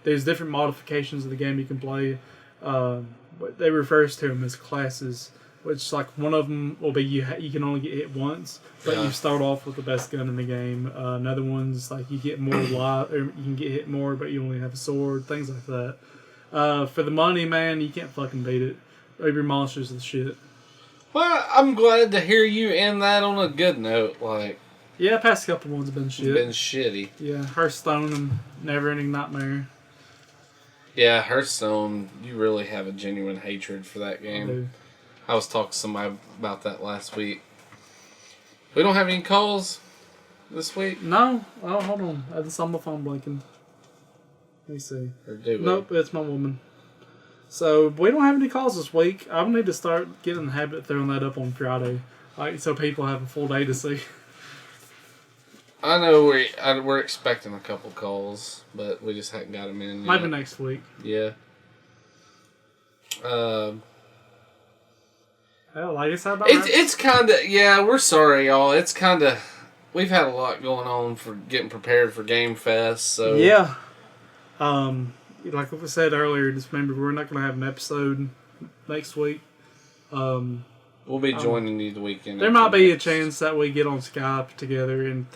There's different modifications of the game you can play. But they refer to them as classes, which like one of them will be you can only get hit once, but Yeah. you start off with the best gun in the game. Another one's like you get more life, or you can get hit more, but you only have a sword. Things like that. For the money, man, you can't fucking beat it. Every monster's the shit. Well, I'm glad to hear you end that on a good note. Like, yeah, past couple ones have been shit. Been shitty. Yeah, Hearthstone and Neverending Nightmare. Yeah, Hearthstone, you really have a genuine hatred for that game. I was talking to somebody about that last week. We don't have any calls this week? No. Oh, hold on. I just saw my phone blinking. Let me see. Or do we? Nope, it's my woman. So, we don't have any calls this week. I need to start getting in the habit of throwing that up on Friday. Like, so people have a full day to see. I know we're expecting a couple calls, but we just haven't got them in yet. Maybe next week. Yeah. Hell, I guess how about It's kind of, yeah, we're sorry, y'all. It's kind of, we've had a lot going on for getting prepared for Game Fest, so. Yeah. Like we said earlier, just remember we're not going to have an episode next week. We'll be joining you the weekend. There might be a chance that we get on Skype together and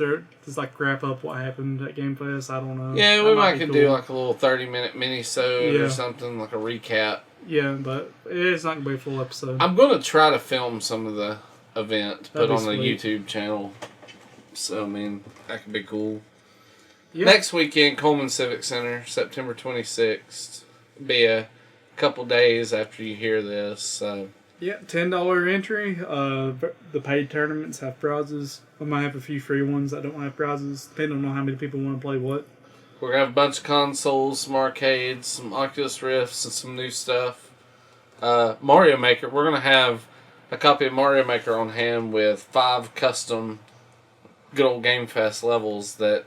just like wrap up what happened at Game Fest. I don't know. Yeah, that we might be could cool. do like a little 30-minute mini-sode or something, like a recap. Yeah, but it's not going to be a full episode. I'm going to try to film some of the event, put on the sweet. YouTube channel. So, I mean, that could be cool. Yeah. Next weekend, Coleman Civic Center, September 26th. Be a couple days after you hear this. So. Yeah, $10 entry. The paid tournaments have prizes. We might have a few free ones that don't have prizes, depending on how many people want to play what. We're going to have a bunch of consoles, some arcades, some Oculus Rifts, and some new stuff. Mario Maker. We're going to have a copy of Mario Maker on hand with 5 custom Good Ole Game Fest levels that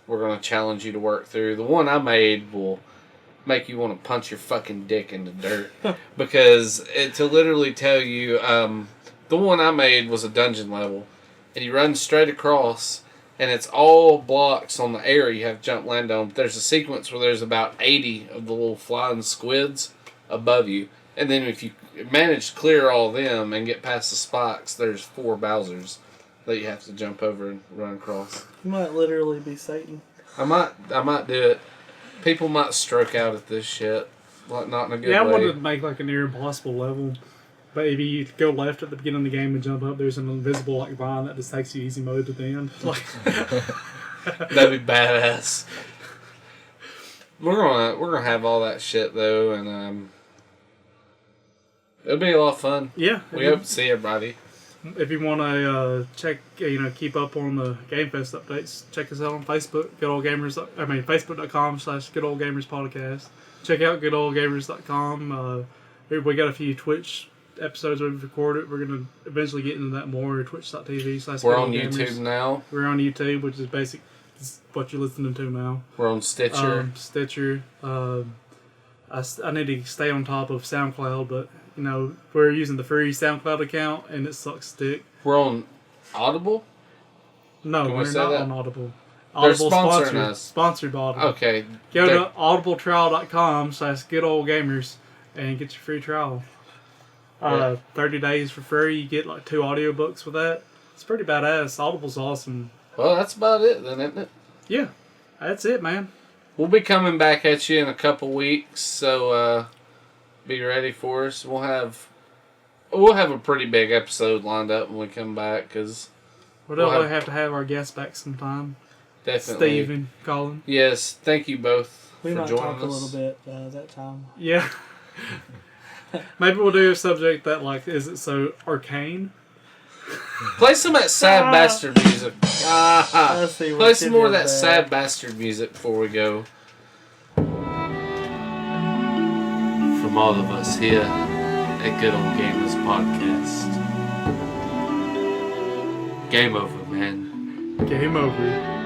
we're going to challenge you to work through. The one I made will make you want to punch your fucking dick in the dirt. Because to literally tell you, the one I made was a dungeon level. And you run straight across, and it's all blocks on the area you have to jump land on. But there's a sequence where there's about 80 of the little flying squids above you. And then if you manage to clear all of them and get past the spikes, there's 4 Bowsers that you have to jump over and run across. You might literally be Satan. I might do it. People might stroke out at this shit. Like, not in a good way. Yeah, I wanted to make like a near impossible level. But if you go left at the beginning of the game and jump up, there's an invisible like vine that just takes you easy mode to the end. Like, that'd be badass. We're gonna have all that shit though, and it'll be a lot of fun. Yeah. We hope to see everybody. If you want to check, keep up on the Game Fest updates, check us out on Facebook, Facebook.com/Good Ole Gamers Podcast. Check out goodolegamers.com. We got a few Twitch episodes we've recorded. We're going to eventually get into that more. Twitch.tv/. We're on YouTube now. We're on YouTube, which is basically what you're listening to now. We're on Stitcher. I need to stay on top of SoundCloud, but we're using the free SoundCloud account, and it sucks dick. We're on Audible? No, Can we we're say not that? on Audible. They're Audible sponsoring us. Sponsored by Audible. Okay. Go to audibletrial.com/goodolegamers and get your free trial. 30 days for free. You get like 2 audiobooks with that. It's pretty badass. Audible's awesome. Well, that's about it then, isn't it? Yeah, that's it, man. We'll be coming back at you in a couple weeks, so be ready for us. We'll have a pretty big episode lined up when we come back, because We'll have to have our guests back sometime. Definitely. Steve and Colin. Yes, thank you both We for might joining talk us. a little bit that time. Yeah. Maybe we'll do a subject that, like, is it so arcane? Play some of that sad bastard music. Let's see what Play some you more of did that there. sad bastard music before we go. From all of us here at Good Ole Gamers Podcast. Game over, man. Game over.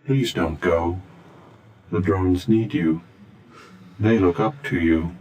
Please don't go. The drones need you. They look up to you.